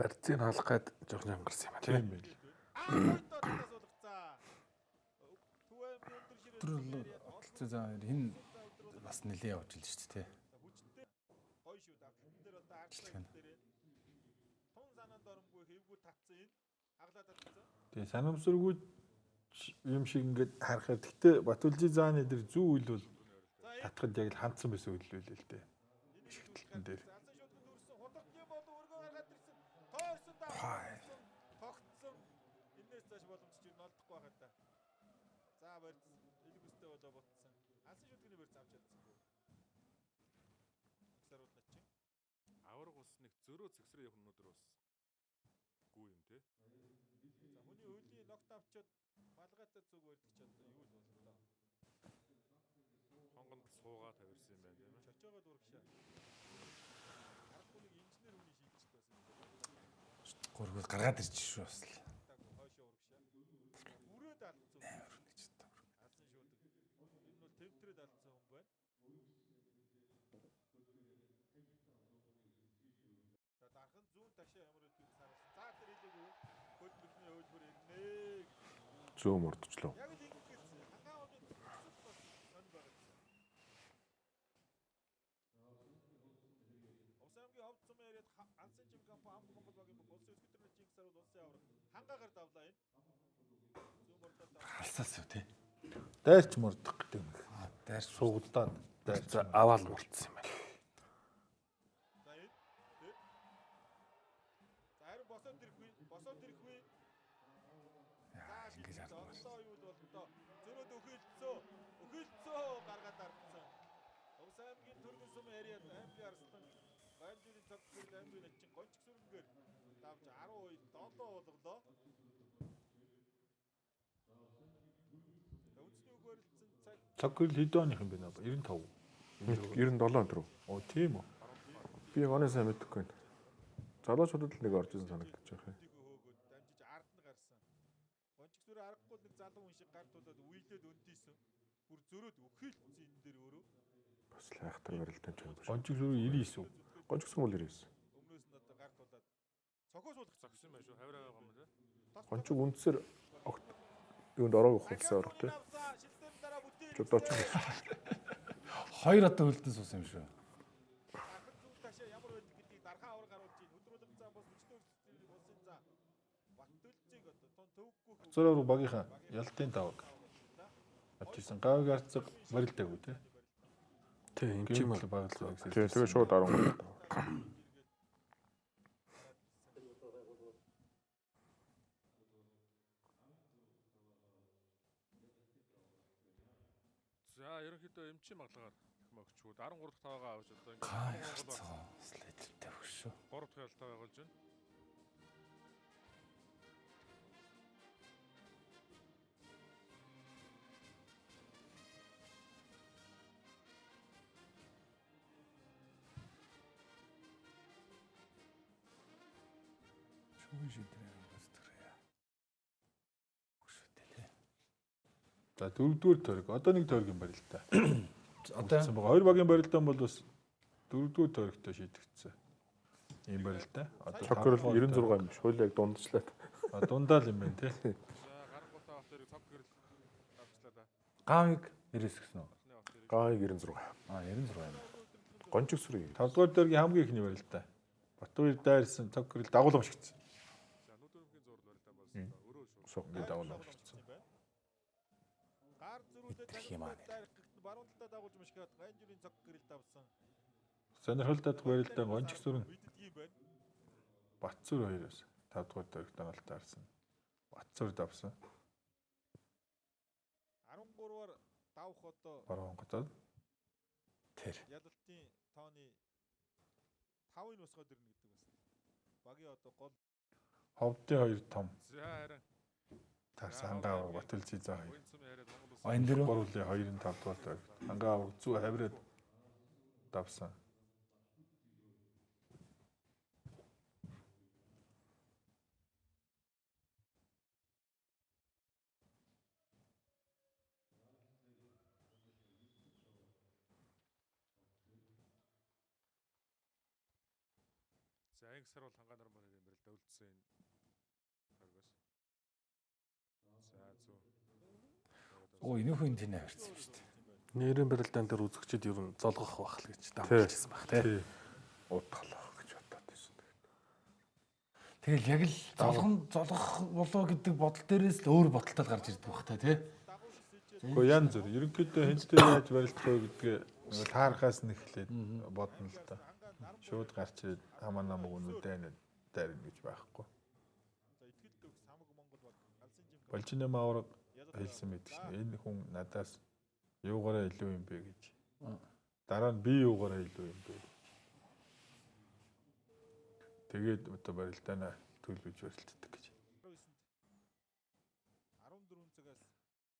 Барьцыг хаалах гээд жоох нянгарсан юм байна. Тийм байл. Өдөр за хин бас нэлээд явж илж шүү дээ. Тэгээ санамсаргүй юм шиг ингээд харахаар гэхдээ Батүлжи зааны дээр зүү үйл бол татхад яг л хандсан байсан үйл л дээ. Шигтэлтэн дээр. Тогтсон. Энээс цааш боломж чинь олдохгүй байхад та. За барьц элгүстэй болоо ботсон. Алсан шүтгэний барьц авч чадсангүй. Саруулна чинь. Авраг ус нэг зөрөө зөксрөө явах өнөдөр бас гүү юм те. За хүний өлийн ногт авчиад малгайтай зүг барьдаг ч одоо юу л болоо. Хонгонд суугаа тавирсан юм байна тийм ээ. Чочоогоо дурагшаа. Харахгүй нэг инженер хүний шийдчихсэн байсан. Гургуул гаргаад ирж шүү бас л. Хойшоо урагшаа. Үрээд алдсан. Алсан шуудаг. Энэ бол тэмтрээд алдсан хүн байна. За дархан зүүн ташаа ямар үдгийг сараас. За тэр хэлээгүй. Хөлбөрний хөлбөр ирнэ. Зөө мөрдөжлөө. Яг л ингэж хэлсэн. Хангаа оны сонь байгаа. Усамгийн ховд сум яриад ансан чим компани ам Монгол багийн улсын өсгөтрөний Чингис харуул улсын авраг хангаагаар давлаа энэ. Зүүн мордод Халсаас юу те. Дайрч мордох гэдэг юм. Дайр Сугдаад дайрч Аваал мурцсан юм байна. за энэ. За харин босоод ирэхгүй. Босоод ирэхгүй. ингэж За одоо юу л болтоо. Зөрөөд өхөлцөө. Өхөлцөө гаргаад арцсан. Усамгийн төргийн сум яриад аймгийн арслан Ганжирын цаг хүрэл аймгийн ачин гонч сүрэнгээр давж 12 7 болголоо. Үндэсний үг барилдсан цаг цаг хөрөл хэд оных юм бэ наа? 95. 97 өдрөө. Оо тийм үү. Би яг оны сайн мэдэхгүй байна. Залуучуудад л нэг орж ирсэн санагдаж байна. хөдийг хөөгөөд дамжиж ард нь гарсан. Гонч сүрээ аргагүй нэг залуу хүн шиг гар тулаад үйлээд өндийсэн. Бүр зөрөөд өхөлцсөн энэ дээр өөрөө. Бас л айхтар барилтаа ч юм биш. Гончиг сүрүү 99 үү? Гончгсон бол 99. Өмнөөс нь одоо гар тулаад цохоо суулгах Зогсон байх шүү. Хавраа байгаа юм те. Гончиг үндсээр юунд ороогүй хувцас орох тий. шилдэм дараа бүтээл Чудооч юм. хоёр одоо хөлдөн суусан юм шүү. ахад зүг ташаа ямар байдаг гэдгийг дархан авар гаруулж ийн өдрөлөг цаа бас өчтөр улсын за Баттөлцийг одоо тон төвөггүй Зөрөө багийнхаа ялтын тавг. Атчихсан гавь гарцаг барилдаагүй тий. Тий, энэ ч юм Гэмэл баглаа гэсэн. Тий, тэгээ шууд 13. За ерөнхийдөө эмчийн маглагаар их мөгчүүд 13 дахь таваагаа авч одоо ингээд Гайхацгаа слайдертэй хөшөө. 3 дахь ялтаа байгуулж байна. Шүүн шидрээ гострээ. Хөшөөтэй те. За дөрөвдүгээр тойрог. Одоо нэг тойрог юм барил та. Одоо Хоёр багийн барилдаан бол бас дөрөвдүгээр тойрогтой шийдэгдсэн. Ийм барилдаа. Одоо Цог хөрөл 96 юм биш. Хойлоо яг дундчлаад. дундаа л юм байна тий. За гарангуутаа бат хоёрыг цог гэрэл авчлаа да. гавыг 99 гэсэн үү? Эхний бат хоёрыг Гаай 96. 96 юм. Гончиг сүрээ. 5 дугаар тойргийн хамгийн ихний барилдаа. Батбаяр дайрсан цог гэрэл дагуулга шигдсэн. за нүдөрмгийн зурд барилдаа болсон. Өрөө шүү. Сог Ингээд дагуулга шигдсэн. гар зөрүүлээ Идэх юм аа. баруун талаа дагуулж мышгаад Ганжирын цаг гэрэл давсан. Сонирхолтой барилдаа гончиг сүрэн Үйдэд юм байна. Батцүр хоёроос 5 дугаар тойрогт дагалт арсан. Батцүр давсан. 13-аар давх одоо Баруун готод Тэр. ялалтын тооны 5-ын нусгаад ирнэ гэдэг бас. Багийн одоо гол ховдын хоёр том За харин тас хангаа Батүлжи заа. Уян цум яриад Монгол улс Энэ дөрөв Гурлын 2-ын 5 дугаар тойрогт хангаа зүг хавраад давсан. За анги сар бол хангаанаар маань юм бэрэл өвлдсөн энэ хоригоос. За зүү. Оо энийхүү энэ тэнэ харцсан шүү дээ. Нэрийн барилдаан дээр үзэгчид ер нь золгох байх л гэж дамжчихсан баг тий. Удахлах гэж бодоод байсан. Тэгэл яг л золгох болоо гэдэг бодол дээрээс л өөр бодолтой гарч ирдэг баг тий. Гэхдээ янз бүр. Ерөнхийдөө хэнтэй яаж барилдах вэ гэдгээ таарахаас нь эхлээд бодно л да. Шууд гарч ирээд хамаа намаг үнүүдэн дайрна гэж байхгүй. За ихтгэл төгс хамаг Монгол баг алсын жим Болжинэм авраг хэлсэн мэт чинь энэ хүн надаас юугаараа илүү юм бэ гэж. Дараа нь би юугаараа илүү юм бэ. Тэгээд одоо барилдаанаа төлөвлөж барилддаг гэж. 14 цагаас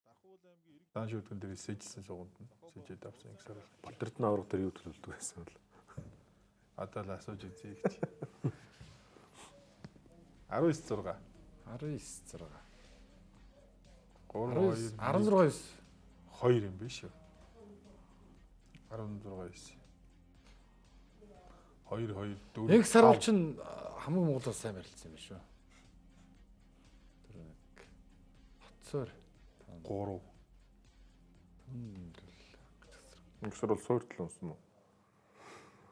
Дархуул аймгийн эрэг Даан шүтгэн дээр сэжилсэн суганд нь сэжээд авсан их сарал. Батэрдэн авраг дээр юу төлөвлөдөг байсан бол. Одоо л асууж үзье гэж. 19 6. 19 6. 3 2 16 2 юм биш үү? 16 9. 2 2 4. Нэг сар бол чинь хамаг Монголоос сайн барилдсан юм биш үү? 4 1 хоцоор 3. Инксэр бол суурьтал унсан уу?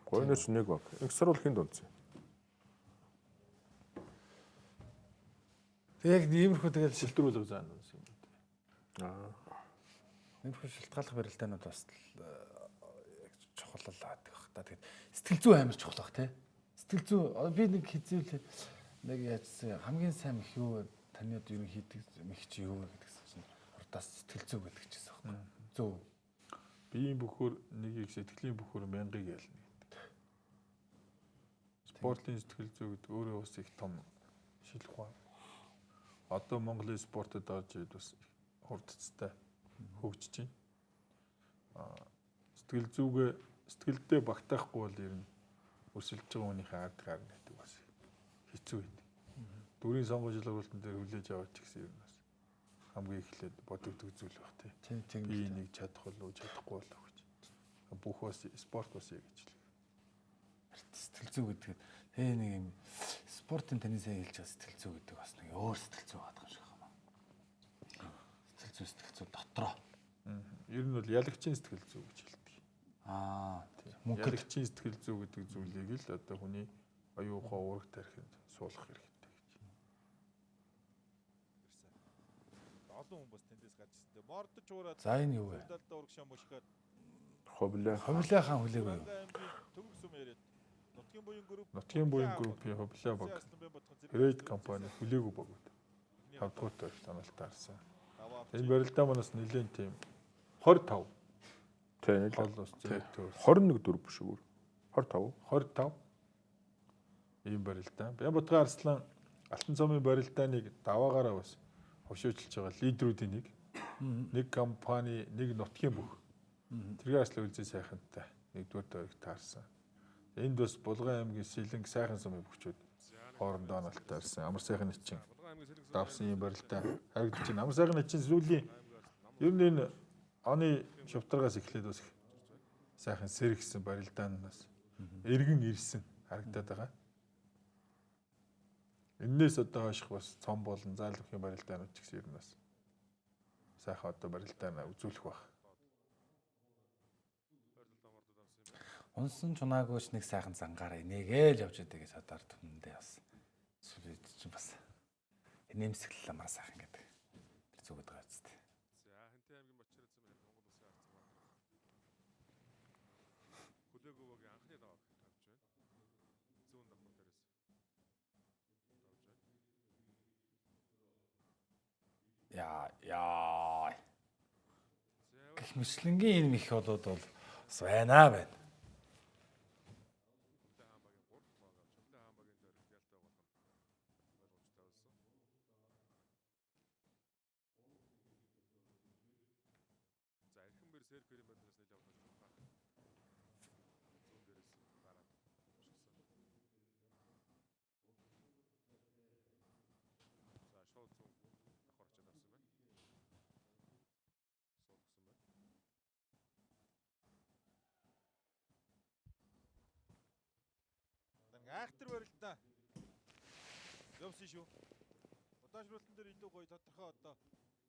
Гойноч нэг баг. Инксэр бол хинд унсан. Тэг яг иймэрхүү тэгэл Шилтрүүлэг заана юм. иймэрхүү шилтгаалах барилдаанууд бас яг чухаллаад байх та. Тэгээд сэтгэл зүй амар чухал бах тий. Сэтгэл зүй би нэг хизээл нэг яажсан хамгийн сайн мэх юу таны одоо юу хийдэг мэх чи юу гэдгсэн чинь урдаас сэтгэл зүй гэдэг чийсэн байхгүй. Зөв. Биеийн бөхөр нэгийг сэтгэлийн бөхөр мянгыг ялна гэдэг. Спортын сэтгэл зүй гэдэг өөрөө бас их том шилэх ба. Одоо Монголын спортод орж ирээд бас хурдцтай хөгжиж байна. Сэтгэлдээ багтаахгүй бол ер нь өсөлж байгаа хүнийхээ ард гарна гэдэг бас хэцүү байдаг. Дөрвийн сонгуульч сургалтын дээр хүлээж аваач гэсэн ер нь бас хамгийн эхлээд бодогддог зүйл баг тий. Би энийг чадах болов уу чадахгүй болов уу гэж. Бүх бас спорт бас яг гэж л. Сэтгэл зүй гэдэг тэгээ нэг юм спортын таны сайн хэлж байгаа сэтгэл зүй гэдэг бас нэг өөр сэтгэл зүй байдаг юм шиг байна. Сэтгэл зүй дотроо. Ер нь бол ялагчийн сэтгэл зүй гэж хэлдэг. Мөнгөд Ялагчийн сэтгэл зүй гэдэг зүйлийг л одоо хүний оюухаа уурах тархинд суулгах хэрэгтэй гэж. олон хүн бас тэндээс гарч ирсэн. Мордож уураад за энэ юу вэ? далдаа урагшаа мушгаад Ховлаа. Ховлаа хаан хүлээгүй юу? төгөг сүм яриад Нутгийн буян группийн ховлаа баг Red компани хүлээгүй баг. 5 дугаар төвд таналтаарсан. Энэ барилдаа манаас нэлээд тийм 25 Тэ нэг гол ус зэйтөө 21 4 биш үү? 25. 25 ийм барилдаа. Бямбатгай Арслан Алтан цомын барилдааныг даваагаараа бас хөвшөөжилж байгаа лидерүүдийн нэг компани, нэг нутгийн бүх. Тэргээр ажил үлзий сайхантай нэгдүгээр дөрөв таарсан. Энд бас Булган аймгийн Сэлэнг сайхан сумын бүхчүүд хоорондоо налтаарсан. Амар сайхан эчин давсан юм барилдаа харагдаж байна. Амар сайхан эчин сүүлийн ер нь энэ оны шувтаргаас эхлээд бас сайхан сэргсэн барилдаанаас эргэн ирсэн харагдаад байгаа. Эннээс одоо хойших бас цом болон заалбахын барилдаанууд ч гэсэн ер нь бас сайхан одоо барилдаанаа үзүүлэх баг. Унсан чунаагүйч нэг сайхан зангаараа нэгээл явж байдаг гэж садар түмэндээ бас сүлээд чинь бас нэмсэглэл амар сайхан гэдэг. Тэр зүгд байгаа зү. За Хэнтэй аймгийн Бочирцэн байна. Монгол Улсын ард зам. Хүлээгөөгийн анхны даваа тавьж байна. Зүүн давхар дээрээс тавьж байна. Яа. Гэх мэтлэнгийн энэ мэх болоод бол бас байна. Сэркэрийн барилдаас нэг явж байгаа. Зүүн дээрээс гараад шигсэн. За шууд зүүн давхар очоод авсан байна. Суулгасан байна. Трактор барилтаа. Явсан шүү. Удаашруулалтан дээр илүү гоё тодорхой одоо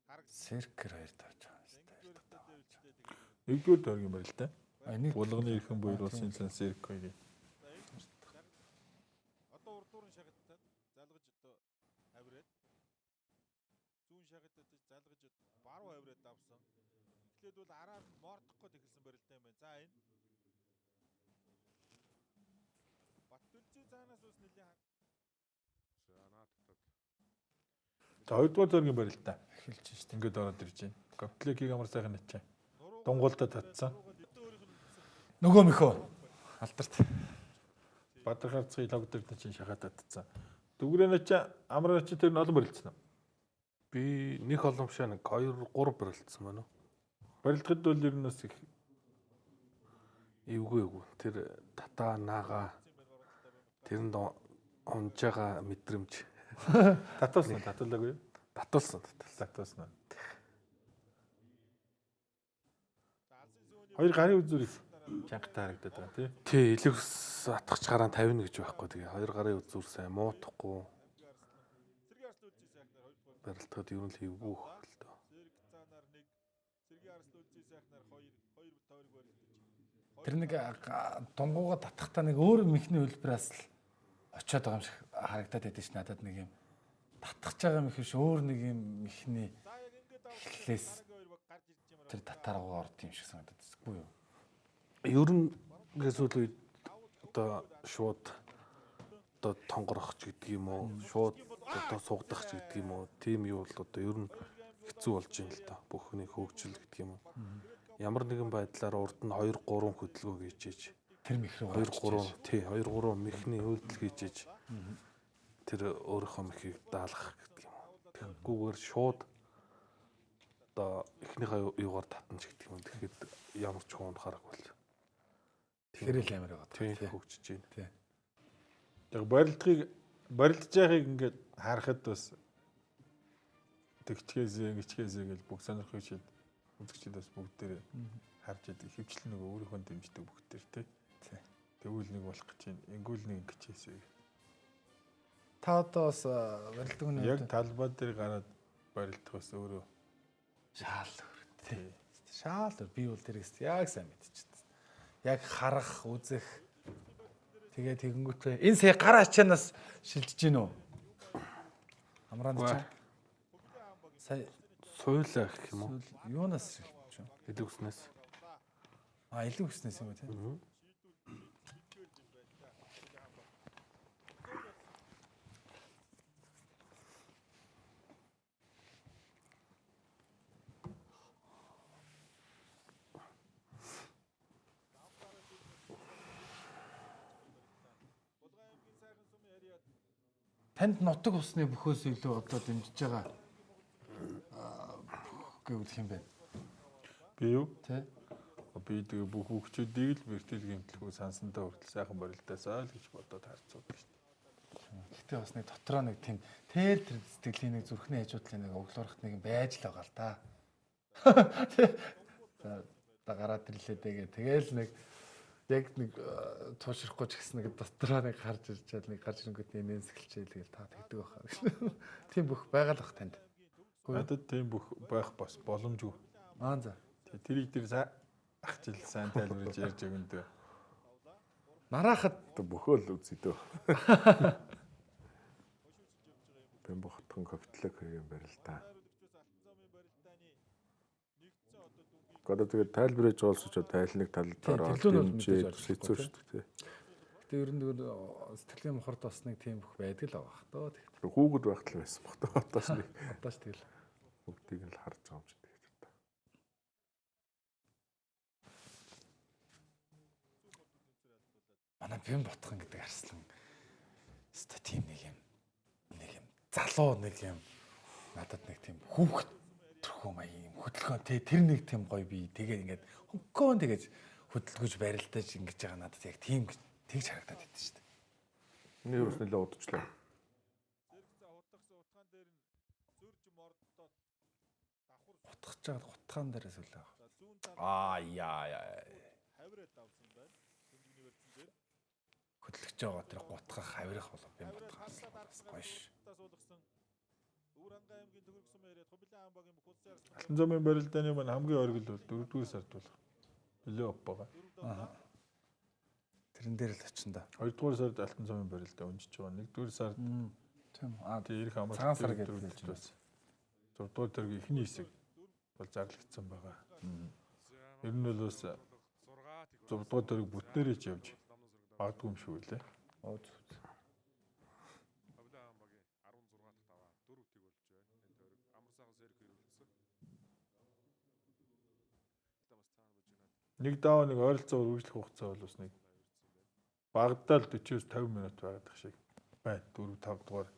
харагдсан. Циркер хоёр тавьж байгаа юм Англи барилтаа дээр үчтэй тэгээд. Нэгдүгээр дөргийн барил та. байна. Булганы эрхэм буйр улсын цирк хоёрыг. Одоо урдуурын шагналтад залгаж одоо авираад зүүн шагналтад залгаж баруун авираад давсан. Эхлээд бол араар нь моордохгүй тэгэлсэн барилтаа юм байна. За энэ Баттүлзий цаанаас ус нэлээ За хоёрдугаар дөргийн барил та. Эхэлж штэ. Ингээд ороод ирж байна. Гопликийг амар сайхан нэтчээ. Дунгуулдаа татсан. Нөгөө мөхөө алдарт. Бадрахарцгий лог дээр чинь шахаад татсан. Дүгрэнэ чи амраа чи тэр нь олон барилдсан уу? Би нэг оломшаа нэг 2 3 барилдсан байна уу? Барилдахад бол ер нь бас их Эвгүй. Тэр татаа наага тэрэнд онж байгаа мэдрэмж татуулсан татуулаагүй юу? татуулсан. Татуулсан. Хоёр гарын үзүүрийг чангатаа харагдаад байгаа тий. Тий, илүүс атгах гараа 50 гэж байхгүй. Тэгээ 2 гарын үзүүр сайн муутахгүй. Сэргийн арслуулж сайхнаар хоёрдугаар Барилдахад ер нь л эвгүй л доо. Сэрэг цаанаар нэг сэргийн арслуулж сайхнаар хоёр тойрог барилтаж. Тэр нэг дунгууга татахтаа нэг өөр мехний хөлбрээс л очиод байгаа юм шиг харагдаад байдаг ш надад нэг юм татах байгаа мэх биш өөр нэг юм мехний За яг ингээд эхлээс хоёр баг гарч ирж юм тэр татааргаа орд юм шиг санагдаад байна уу? Ер нь гэсүүл үед одоо шууд одоо тонгорох ч гэдэг юм уу, шууд одоо сугдах ч гэдэг юм уу, тийм юу бол одоо ер нь хэцүү болж байна л да. Бүхний хөгжил гэдэг юм уу. Ямар нэгэн байдлаар урд нь 2 3 хөдөлгөөн хийжээж Тэр мэх рүү 2 3 мехний үйлдэл хийжээж тэр өөрийнхөө мехийг даалгах гэдэг юм уу. Тэгэхгүйгээр шууд одоо эхнийхээ юугаар татна ч гэдэг юм. Тэгэхэд ямар ч хүн харахгүй л. тэрэл амар байгаа. Тийм хөгжиж байна. Тий. Яг барилдаж байгааг ингээд харахад бас тэгчгээсээ гिचгээсээ гэж бүх сонирхол шид үзэгчид бас бүгд дээр харж идэг. Хөвчлэн нөгөө өөрийнхөө дэмждэг бүгд дээр тий. Тэгвэл нэг болох гэж байна. Ингүүл нэг гिचээсээ. Та одоо бас барилдагны Яг талбай дээр гараад барилдах бас өөрөө шаал өөр тий. Шаал өөр би бол тэрээс яг сайн мэдчихсэн. Яг харах, үзэх тэгээ тэгэнгүүтээ энэ сая гар ачаанаас шилжиж гин үү? Амраанд чаа. Сая Суйлаа гэх юм уу? юунаас шилжиж вэ? Илүүснээс. Илүү гиснээс юм уу тий? Танд нутаг усны бөхөөс илүү одоо дэмжиж байгаа гэвэл хэм бэ? би юу? Тэ? Би тэгээ бүх хөгчүүдийг л бэртэл гэмтлэхүү сансандаа хүртэл сайхан барилдаасаа л гэж бодоод харцуулдаг шүү дээ. Гэтэ бас нэг дотроо нэг тийм тэр сэтгэлийн нэг зүрхний хажуудлын нэг оглоорох нэг юм байж л байгаа л да. За гараад ирлээ дэгээ. Тэгээл нэг яг нэг туушрахгүй ч гэсэн нэг дотроо нэг гарч ирчээл нэг гарч ирэнгүүт нэмэнсгэлчээл тэгэл та тэгдэг байхаа. Тийм бүх байгаа л бах танд. Надад тийм бүх байх бас боломжгүй. За. Тэрийг тэр ах жил сайн тайлбарлаж ярьж өгөндөө. Нараахад Бөхөө л үзье дөө. Бэмбохтон капитлэг хийм барил та. Одоо тэгээд тайлбарж олсож тайлныг талдаараа дэмжиж хэцүү шүү дээ. Гэтэ ер нь сэтгэлийн мохорд бас нэг тийм бүх байдаг л байгаа хтоо. Тэр хүүгд байхад л байсан бох тоо одоо ч Одоо ч тэгэл бүгдийг л харж байгаа юм шиг тэгээд та. манай Бэм Ботхон гэдэг арслан өстой тийм нэг юм залуу нэг юм надад нэг тийм хүүхэд төрхөө маяг юм хөдөлгөөн тэр нэг тийм гоё би тэгээд ингээд хөнгөөн тэгэж хөдөлгөж барилдаж ингэж байгаа надад яг тийм тэгж харагдаад байдаг шүү дээ. Миний бас нэлээд удажлаа. Утгаж байгаа утгаан дээрээс үлээ. Яа. Хавраад давсан байна. Тэмдэгний барьсан дээр. хөдлөж байгаа тэр гутгах авирах болов бим бодгоос гоё ш. Өвранга аймгийн Төгөрөг сум яриад Хубилан амбагийн Бүхэлсээр Алтан цомын барилдааны маань хамгийн оргил бол 4-р сард болох. Нөлөө оппага. Тэрэн дээр л очин да. 2-р сард Алтан цомын барилдаа өнжиж байгаа. 1-р сард Тийм. тэр ирэх амралт Цагаан сар гэдэг хэлж байна. 6-р тэргийн эхний хэсэг бол зарлагдсан байгаа. Ер нь бол бас 6-р тэрэг бүтнээрээ ч явж магадгүй юм шүү лээ. Оо зү. Ховлын амбагийн 16 дахь даваа 4 тийг болж байна. Энэ тойрог амарсаахан сэрэг хэрэглэсэн. Тамас цаана бож байна. Нэг даваа нэг ойролцоогоор үргэлжлэх хугацаа бол бас нэг багадаа л 40-с 50 минут байгаад шиг байна. 4-5 дугаар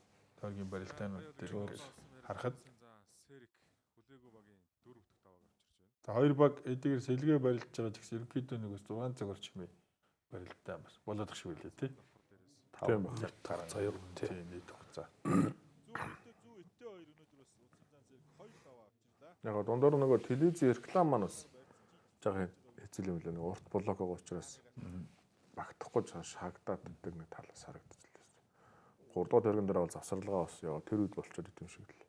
тойргийн барилдаанууд дээр ингээд харахад Сэрэг хүлээгүй багийн 4 дахь давааг авчирч байна. за хоёр баг эдгээр сэлгээ барилдж байгаа ч гэсэн ерөнхийдөө нэг бас 6 цаг орчмын барилдаа бас болоод ах шиг байлээ тий. Тийм байна. Заяа тий. Тийм нийт хугацаа. зүү өттэй хоёр өнөөдөр бас Улсын цаан зэрэг 2 даваа авчирлаа. Яг дундуур нөгөө телевизийн реклам маань бас жаахан хэцэл юм лээ. Нэг урт блок байгаа учраас багтахгүй шагдаад гэдэг нэг талаас харагдчихлээ. 3 дугаар тэрэгэн дээр бол завсарлага бас яа тэр үед болчиход идэм шиг л.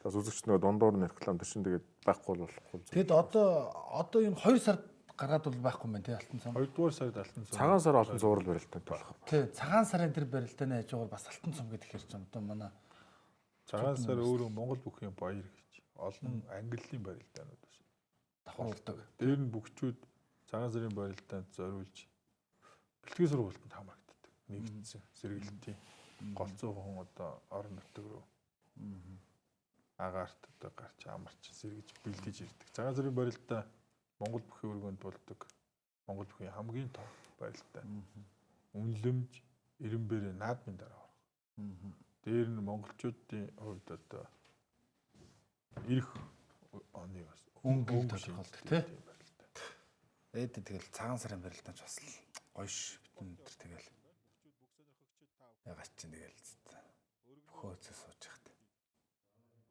Тэгээс үзэгч нөгөө дундуур нь реклам тэр чинь тэгээд байхгүй болохгүй. Тэгэд одоо энэ 2 сард гаргаад бол байхгүй юм байна тий Алтан цом. 2-р сард Алтан цом. Цагаан сар олон зураг барилтанд болох. Тий цагаан сарын тэр барилдааны хажуугаар бас Алтан цом гэдэг хэрэг юм одоо манай Цагаан сар өөрөө Монгол бүхийн баяр гэж олон ангиллын барилдаанууд байна. давхарлдаг. Дээр нь бүгчүүд цагаан сарын барилдаанд зориулж бэлтгэл сургалтанд хамрагддаг. Нэгдсэн сэргэлтийн голцоо хүн одоо орон нутаг руу агаарт одоо гарч амарч сэргэж бэлдэж ирдэг. Цагаан сарын барилдаа Монгол бүхийн өргөнд болдог. Монгол бүхийн хамгийн том барилдаа. Үнлэмж, Эренбэрэ наадмын дараа орох. Дээр нь монголчуудын хувьд одоо ирэх оны бас Өнгөийг тодорхойлдог тий. барилдаа. Эд тэгэл цагаан сарын барилдаанч бас л гоё ш битэн тэр тэгэл ягаад ч тэгэл хөөцөө сууж яхад.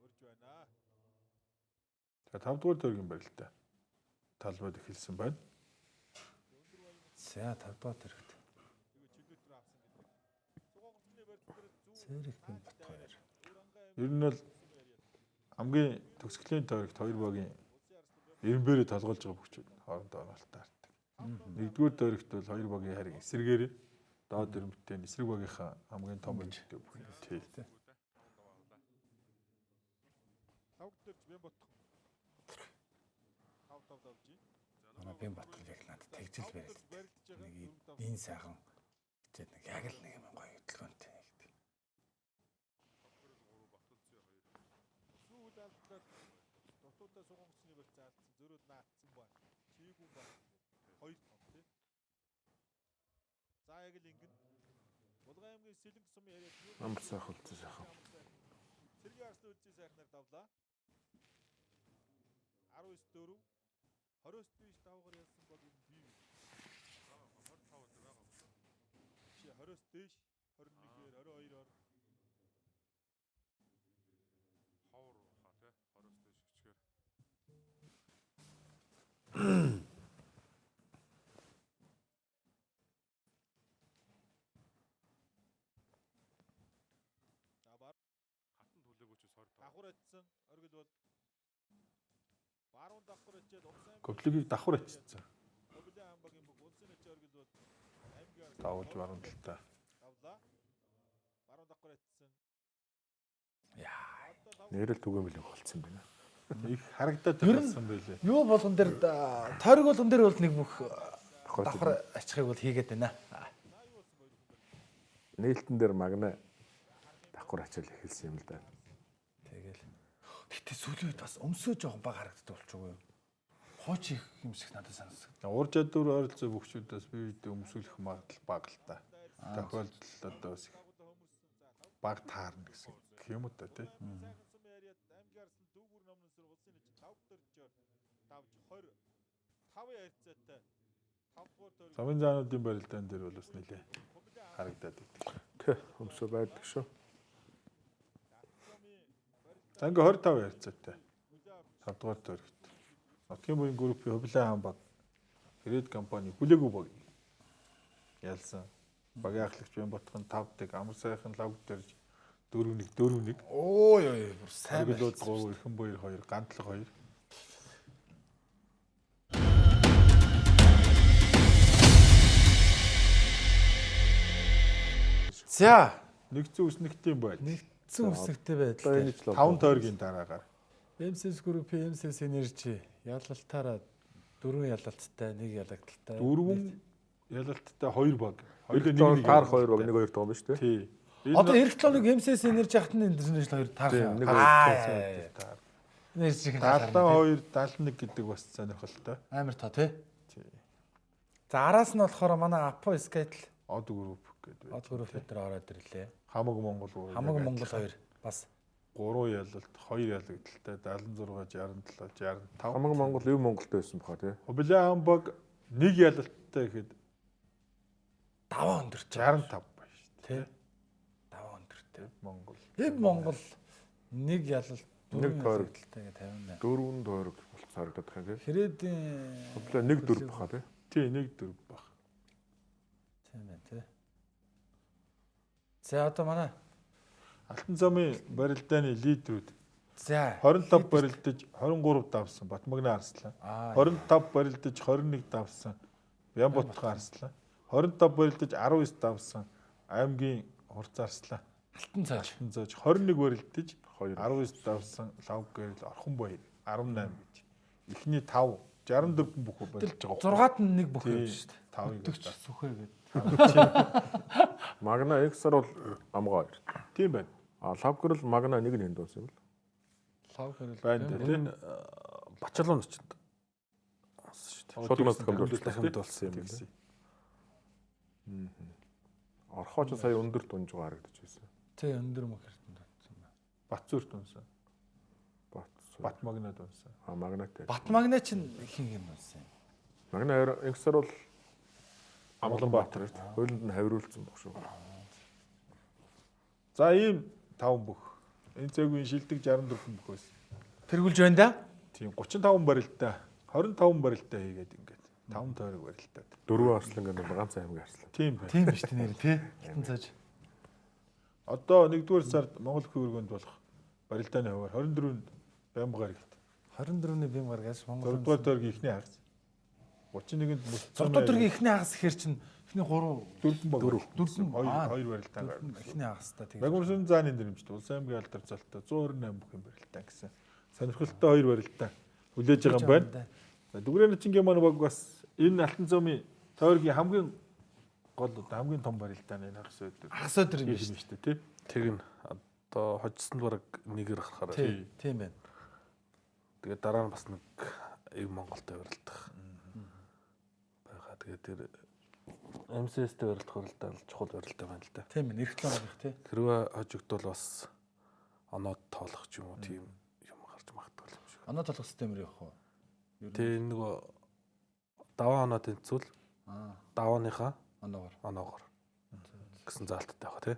Өрж байна. За 5 дугаар тойргийн барилдаа талбайд эхэлсэн байна. За 5 дугаар тэрэгт. Чөлөөтөр авсан гэдэг. Сугоогчны барилдаар зүү Зэрэг бим бот хоёр. Ер нь бол хамгийн төгсгөлийн тойрогт хоёр багийн Эренбэрэ толгойлж байгаа бүгчүүд хоорондоо онолтой артдаг. 1-р тойрогт бол хоёр багийн харин эсрэгээр доод өрөмтийн эсрэг багийнхаа хамгийн том өрөмтөд бүгд тий. тавгдэрч бям ботох. Тав давж ий. Манай бим бот яг надад тэгжил барил. Нэг энэ сайхан хичээд нэг яг л нэг юм гоё хөдөлгөөнтэй гэдэг. Сүүл алдлаад дотоодоо сугоогчны барилд заалтсан зөрөөд наацсан ба. Чийгүү ба. 2 том тий. За яг л ингэн. Булган аймгийн Сэлэнг сум яриад Амар сайхан үлдсэн сайхан. Сэргийн арсны үлзий сайхнаар давлаа. 19-4 20-с биш давгаар ялсан бол энэ бий. 25 өдөр байгаа. Чи 20-с дээш 21-ээр 22-оор Ховор хаа тий 20-с дээш хичгээр. за бар Хатан түлээгөөч 25. давхар атсан оргил бол баруун давхар ачаад Улсын Говлогийг давхар ачсан. Хубилан амбагийн бүх улсын ачаа оргил бол аймгийн Давуулж баруун талтай. давлаа. Баруун давхар атсан. Яа. Нэрэл түгээмэл болцсон байна. Их харагдаад Ер нь- байсан байлээ. Юу болгон дээр тойрог болгон дээр бол нэг бүх давхар ачхыг бол хийгээд байна. Нээлтэн дээр магна давхар ачаал эхэлсэн юм л да. Тэгэл. Гэтэ сүүлийн үед бас өмсөө жоохон баг харагддаг болчихгүй юу? Хооч их юм шиг надад санагдав. Ур чадвар ойролцоо бүгчүүдээс бие биедээ өмсүүлэх магадлал бага л та. Тохиолдол одоо бас их бага таарна гэсэн юм уу та тий. Сайхан сум яриад аймгийн арслан дүүгүр номноос улсын ачаа тавгдэрч давж 20 5 ярцаатай 5 дугаар тойрог Замын заануудын барилдаан дээр бол бас нэлээ харагдаад байдаг. Тэ өмсөө байдаг шүү. За ингээ 25 ярцаатай. 5 дугаар тойрогт. Нутгийн бүрийн группийн Хубилан хаан баг Грейд компани хүлээгүй баг ялсан. Багийн ахлагч Бямбатхан 5-ыг, амар сайхан лав дээр 4-1. Ой бүр сайн Аргалууд 3, Эрхэнбаяр 2, Гантлаг 2. За Нэгдсэн үснэгтэй байл. нэгдсэн үсэгтэй Одоо байдал. энэ жил 5 тойргийн дараагаар. MSS Group, MSS Energy ялалтаараа 4 ялалттай, 1 ялалттай. 4 ялалттай 2 баг. Хоёулаа нэг нэг таарах 2 баг, 1 2 тоглоно шүү дээ. Тий. Одоо эх толог MSS Energy хатны интернэшнл 2 таарах. Тийм, нэг Energy 72 71 гэдэг бас сонирхолтой. амар тоо тий. Тий. За араас нь болохоор манай Apo Skate Од групп гэдэг. од гөрөв дээр ороод ирлээ. Хамаг Монгол 3. Хамаг Монгол 2 бас 3 ялалт, 2 ялагдaltaй 76 67 65. Хамаг Монгол Өв Монголд байсан баха тий. Хубилаа хамбаг 1 ялалттай гэхэд даваа өндөрч 65 байна шүү дээ. тий. Даваа өндөртэй. Монгол. Эв Монгол 1 ялалт Нэг тойрог. тэгээ 58. 4 тойрог болох харагдаад байна тий. Хэрэдийн Хөдлөө 1-4 баха тий. Тий 1-4 баг. тийм байна тий. За одоо манай Алтан замын барилдааны лидерүүд за 25 барилдаж 23 давсан Батмагна Арслан. 25 барилдаж 21 давсан Бямбатхан Арслан. 25 барилдаж 19 давсан аймгийн Хурц Арслан. алтан цааш. Алтан зоож 21 барилдаж 2 19 давсан Лавгэрл Орхонбаяр 18 гэж. Эхний 5 64 бүх барилдаж байгаа. 6-ад нь нэг бүх юм шүү дээ. 5-ыг Өдөгч сүхэ гэдэг. Магна X-аар бол амгаа 2. Тийм байна. Лавгэрл Магна 1 нь дууссан юм. Лав хэрэл Байна дээ тийм. Бачалон очинд. Шууд нас тохиомжуулсан дахинд болсон юм гэсэн. Орхооч сая өндөр дунж байгаа харагдаж байсан. тий өндөр мөхөртөнд болсон байна. Батцүр дунсан. Бат. Батмагна дунсан. Магнатай. Батмагна чинь хин юм болсон юм. Магна X-аар бол Амгаланбаатар хуулинд нь хавируулсан баг шүү. За ийм 5 бүх. Энэ цагийн шилдэг 64 бүх байсан. Тэргүүлж байна да? Тийм 35 барилтаа 25 барилтаа хийгээд ингээд 5 тойрог барилтаа. 4 арслан гэдэг ганц аймаг арслан. Тийм байна. Тийм биш нэр тий. Алтан цааш. Одоо 1-р сард Монгол хөргөнд болох барилдааны хуваар 24-нд Бямбгаар ихт. 24-ний бим гаргаж Монгол 3-р тойргийн ихний хагас. 31-нд 6 дахь дөргийн ихний хагас ихэр чинь ихний 3 4 баг. 4 2 барилтаа гаргав. ихний хагастай тийм. Магмарсын зааны дэрэмжт Улс аймгийн алдар золтой 128 бүхэн барилтаа гэсэн. Сонирхолтой 2 барилтаа хүлээж байгаа юм байна. За Дүгрэнэтчингийн маань баг бас энэ Алтан цомын тойргийн хамгийн гол хамгийн том барилдааны энэ хагас өдөр. Хагас өдөр юм шүү биш дээ тий. Тэг нь одоо хожсонд баг нэгээр гарахаар. Тийм байна. Тэгээд дараа нь бас нэг Эв Монголтой барилдах. Бага тэгээд тэр MSS-тэй барилдах барилдаа чухал барилдаа байна л да. Тийм байна. Эрхлэн гарах тий. Хэрвээ хожигдвол бас оноод тоолох ч юм уу тийм юм гарч магадгүй юм шиг. Оноо толгох системээр явах уу? Тэгээ нөгөө даваа оноо тэнцвэл давааныхаа Оноогоор. гэсэн заалттай байгаа тий.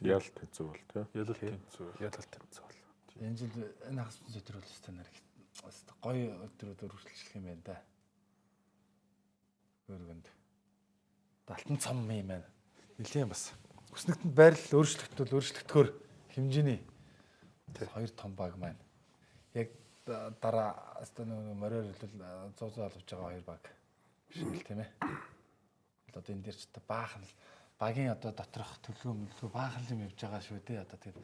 Ял тэнцүү бол тий. Ялалт тэнцүү. Ялалт тэнцвэл. Энэ жил энэ хагас өдөр бол станаар гоё өдрөөр үргэлжлэх юм байна да. Хөргөнд. Алтан цом юм байна. Нилээн бас. Хүснэгтэнд байрлал өөрчлөгдөхөөр хэмжээний хоёр том баг маань. Яг дараа нөгөө мороор хэлбэл 100 олж байгаа хоёр баг биш юм л тийм ээ. Одоо энэ дээр ч одоо баахан багийн одоо доторх төлөвлөгөө баахан юм явж байгаа шүү дээ. Одоо тэгээд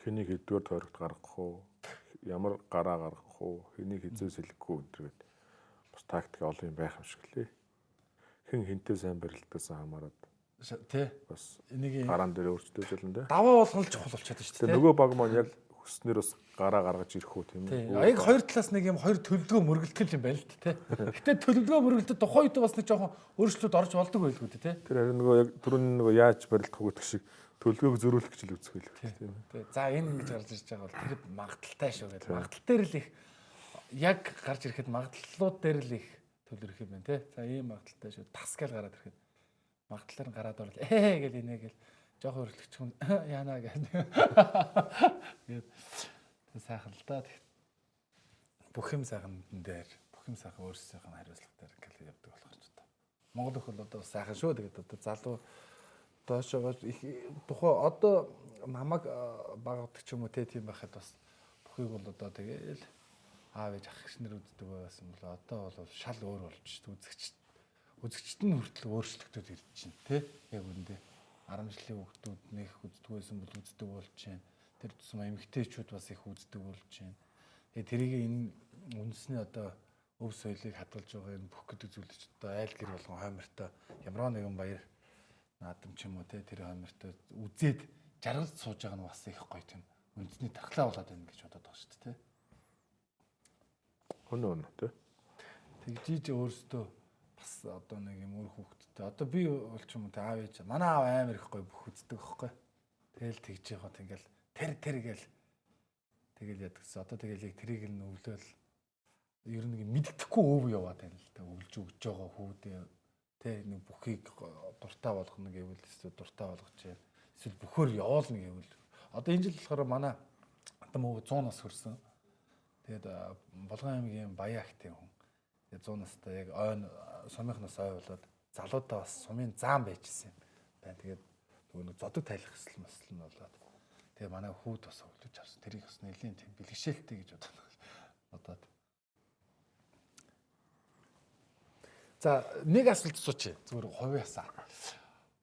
Хэнийг хэдвэр тойрогт гаргах уу? Ямар гараа гаргах уу? Хэнийг хизээс хэлэхгүй өдргээд бас тактик олон юм байх юм шиг лээ. Хэн хинтээ сайн барилдагаас хамаарат тий бас энийг гараан дээр өөрчлөлт болно дээ. даваа болгол чухал болчиход шүү Тэгээ дээ. нөгөө баг маань яг хүснээр бас гараа гаргаж ирэх үү тийм Тий. үү? Яг хоёр талаас нэг юм хоёр төлөвлөгөө мөргөлдөх юм байна л тий. Гэтэ төлөвлөгөө мөргөлдөд тухайд бас нэг жоохон өөрчлөлт орж болдог байлгүй тий. Тэр харин нөгөө яг түрүүн нөгөө яаж барилдах уу гэдэг шиг төлөвлөгөөг зөрүүлэх гэж л үзэх байлгүй тийм үү? Тий. За энэ ингэж гарч ирж байгаа бол тэр магадaltaй шүү гэдэг. Магадaltaй дээр л их яг гарч ирэхэд магадлалууд дээр л их төлөрөх юм байна тий. За ийм магадaltaй шүү. Таскал гараад ирэхэд магадaltaар нь гараад орвол гэл инегээл жоохон өөрчлөгч хүн яана гэдэг. Тэгээд сайхан л да. Бүх юм сайхан дээр бүх юм сайхан өөрсдийнх нь хариуцлага дээр ингээл явдаг болох ч та. Монгол өх бол одоо сайхан шүү. Тэгээд одоо залуу доошоогоо их тухай одоо намайг багадаг ч юм уу тийм байхад бас бүхийг бол одоо тэгээл аав ээж ах гişнэр үздэг байсан бол одоо бол шал өөр болж үзэгчд нь хүртэл өөрчлөлтүүд ирж байна тий. Яг үндэ 10 жилийн хүүхдүүд нэх үздэг байсан бол үздэг болж байна. Тэр тусам эмэгтэйчүүд бас их үздэг болж байна. Тэгээ тэрийг энэ үндэсний одоо өв соёлыг хадгалж байгаа энэ бүх гэдэг зүйлч одоо айл гэр болгон хоймортой ямар нэгэн баяр наадам ч юм уу те тэр хоймортой үзээд жаргалж сууж байгаа нь бас их гоё тийм үндэсний тархлаа болоод байна гэж бодоод байгаа шүү дээ те. Өнөө те. Тэгжиж өөрөөсөө бас одоо нэг юм өөр хүүхдтэй одоо би бол ч юм уу те аав ээж манай аав амар их гоё бүх үздэг байхгүй. Тэгэл тэгж яхад ингээл тэр гээл тэгэл ядгсан. Одоо тэгэл яг тэрийг нь өвлөөл ер нь мэддэхгүй өв яваад байна л да. Өвлж өгж байгаа хүүдээ тэ нэг бүхийг дуртай болгоно гэвэл эсвэл дуртай болгож байна. Эсвэл бүхөр явуулна гэвэл одоо энэ жил болохоор манай одоо мөн 100 нас хүрсэн. Тэгээд Болгон аймгийн Баян ахтын хүн. Тэгээд 100 настай яг ойн сумынхнаас ой болоод залуудаа бас сумын заан байжсэн юм байна. Тэгээд нөгөө нэг зодог тайлах хэсэл нь болоод тэгээд манай хүүд бас өвлөж авсан. Тэрийг бас нэлийн тийм бэлгшээлтэй гэж бодоод. За нэг асуулт асуучих. Зүгээр хувьяасаа.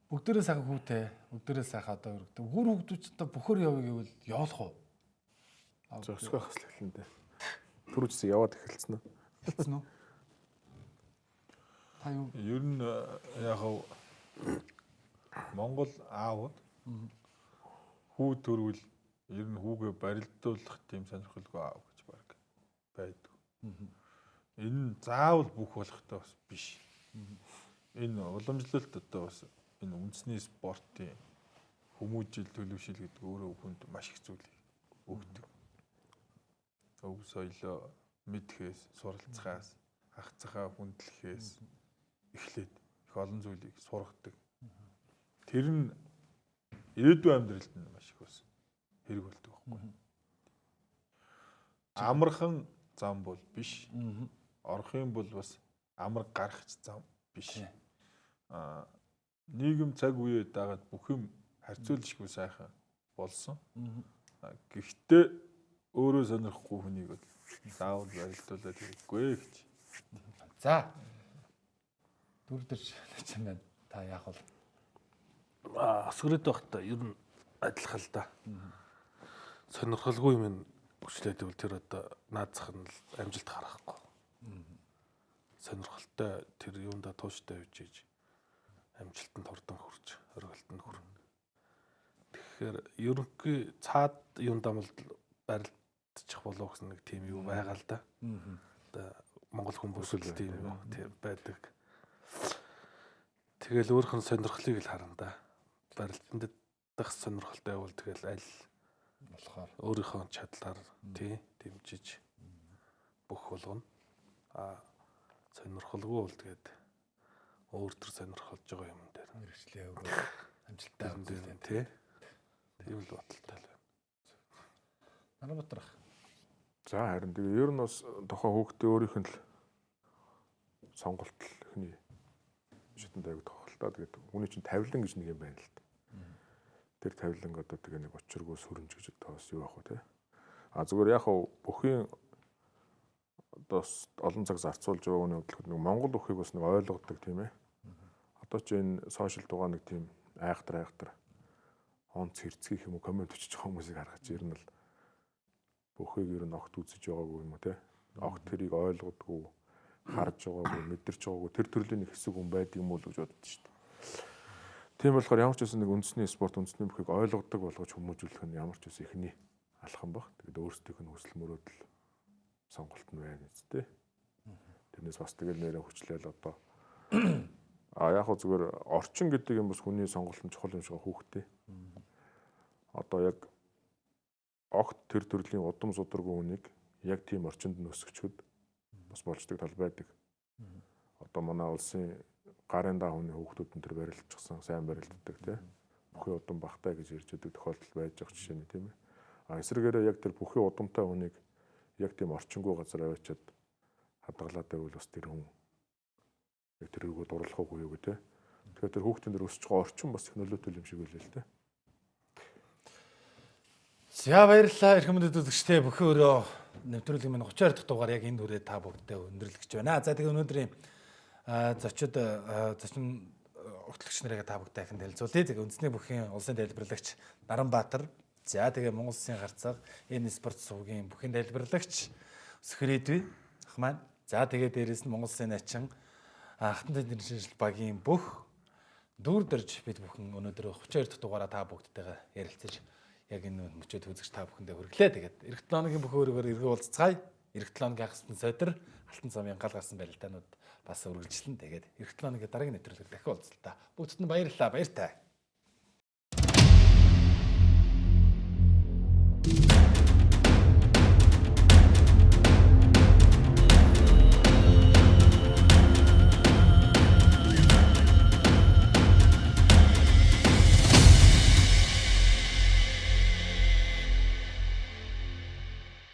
Бүгдээрээ сайхан хүүтэй, бүгдээрээ сайхан одоо өргөдөг. Гүр хүүхдүүд одоо бөхөр явъя гэвэл явуулах уу? Зөксгөх хэсэл дээ. Түрүүчсэн яваад эхэлсэн үү? Хэлсэн үү? Та юу? Ер нь яг Монгол аавууд хүү төрвөл ер нь хүүгээ барилдуулах тийм сонирхолгүй аав гэж баг байдаг. Энэ заавал бүх болохтой бас биш. Энэ уламжлалт одоо бас энэ үндэсний спортын хүмүүжил төлөвшил гэдэг өөрөө хүнд маш их зүйлийг өгдөг. Өв соёлоо мэдхээс, суралцахаас, хагцхаа хүндлэхээс эхлээд их олон зүйлийг сургадаг. Тэр нь ирээдүйн амьдралд нь маш их бас хэрэг болдог байхгүй. Амархан зам бол биш. Орох юм бол бас амар гарахч зам биш. Нийгэм цаг үеэ дагаад бүх юм харьцуулшгүй сайхан болсон. Гэхдээ өөрөө сонирхгүй хүнийг бол заавал барилдуулаад хэрэггүй гэж. За. Дөрөвдөж чинь байна. Та яах вэ? Асгрээд байхдаа ер нь адилхан л да. Сонирхолгүй юм хүчлээд бол тэр одоо наад зах нь амжилт харахгүй. Сонирхолтой тэр юунда тууштай явж ийж амжилтанд хурдан хүрч оргилтонд хүрнэ. Тэгэхээр ерөнхий цаад юундаа бол барилдчих болов гэсэн нэг тийм юу байгаа л да. Одоо Монгол хүмүүс л тийм байдаг. Тэгэл өөрөх нь сонирхлыг л харна да. Барилданд дах сонирхолтой байвал тэгэл аль болохоор өөрийнхөө чадлаар дэмжиж бүх болгоно. Сонирхолгүй бол тэгээд өөр төр сонирхолж байгаа юм дээр мэрэгчлээ өгөө амжилттай үзүүлэн тий. Тийм л бодолтой л байна. Нарбатар. За харин тэгээ ер нь бас тохоо хүүхдээ өөрийнх нь л сонголт ихний шатнд аяг тохиолдоо. Тэгээд хүний чинь тавилан гэж нэг юм байна л да. Тэр тавиланг одоо тэгээ нэг очиргүй сүрэмж гэж тоос юу ах вэ те. Зүгээр яг бүхийн одоо олон цаг зарцуулж байгаа хүний хөдөлгөөнд нэг Монгол өхийг бас нэг ойлгодог тийм ээ. Одоо ч энэ сошиал дугаа нэг тийм айхтар онц хэрцгийх юм уу комент өчөж байгаа хүмүүсийг харгаж ер нь л бүхийг ер нь огт үзэж байгаагүй юм уу те. Огт тэрийг ойлгодгүй, харж байгаагүй, мэдэрч байгаагүй тэр төрлийн нэг хэсэг хүн байдаг юм уу л гэж боддоо шүү дээ. Тийм болохоор ямар ч байсан нэг үндэсний спорт, үндэсний бүхийг ойлгодог болгож хүмүүжүүлэх нь ямар ч байсан ихний алхам баг. Тэгээд өөрсдийнх нь хүсэл мөрөөдөл сонголт нь байна үстэй. Тэрнээс бас тэгэл нэрээ хүчлээл одоо яг хөө зүгээр орчин гэдэг юм бас хүний сонголт нь чухал юм шиг хүүхдээ. Одоо яг огт тэр төрлийн удам сударгүй хүнийг яг тийм орчинд нь өсгчүүд бас болждаг тал байдаг. Одоо манай улсын гарын даа хүний хүүхдүүд нь тэр барилдчихсан, сайн барилддаг тийм. Бүхий удам багтай гэж ярьж байгаа тохиолдол байж байгаа жишээ нь тийм ээ. Эсвэргээрээ яг тэр бүхий удамтай хүнийг яг тийм орчингүй газар аваачаад хадгалаад байвал бас тэр хүн Тэр рүүгээ дурлах уу юу гэдэг. Тэгэхээр тэр хүүхдийн дээр өсөж байгаа орчин бас их нөлөөтэй юм шиг байлаа л дээ. За баярлалаа эрхэм мэдээлэгчтэй бүхэн өрөө нэвтрүүлгийн минь 32 дахь дугаар яг энэ хүрээ та бүгдээ өндөрлөгч байна. За тэгээ өнөөдрийн зочин өгтлөгч нарыг та бүгдээ дахин танилцуулъя. Тэгээ үндэсний бүхийн улсын тайлбарлагч Наранбаатар. За тэгээ Монгол Улсын харьцаг энэ спорт сувгийн бүхийн тайлбарлагч Өсгөрийдвэ ах маань. За тэгээ дээрэс нь Монгол Улсын начин Хатан тэдний шинжлэх багийн бүх дүүр дөрж бид бүхэн өнөөдөр 32 дахь дугаараа та бүгдтэйгээ ярилцаж яг энэ мөчөд үзэгч та бүхэндээ хүргэлээ. Тэгээд эх 7 хоногийн бүх өөрөөр эргэн уулзцгаая. Эх 7 хоногийн хагасны сойдор Алтан цамын гал гарсан барилдаанууд бас үргэлжлэн. Тэгээд эх 7 хоногийн дараагийн нэвтрүүлгээр дахин уулзлаа. Бүгдд нь баярлалаа. Баяртай.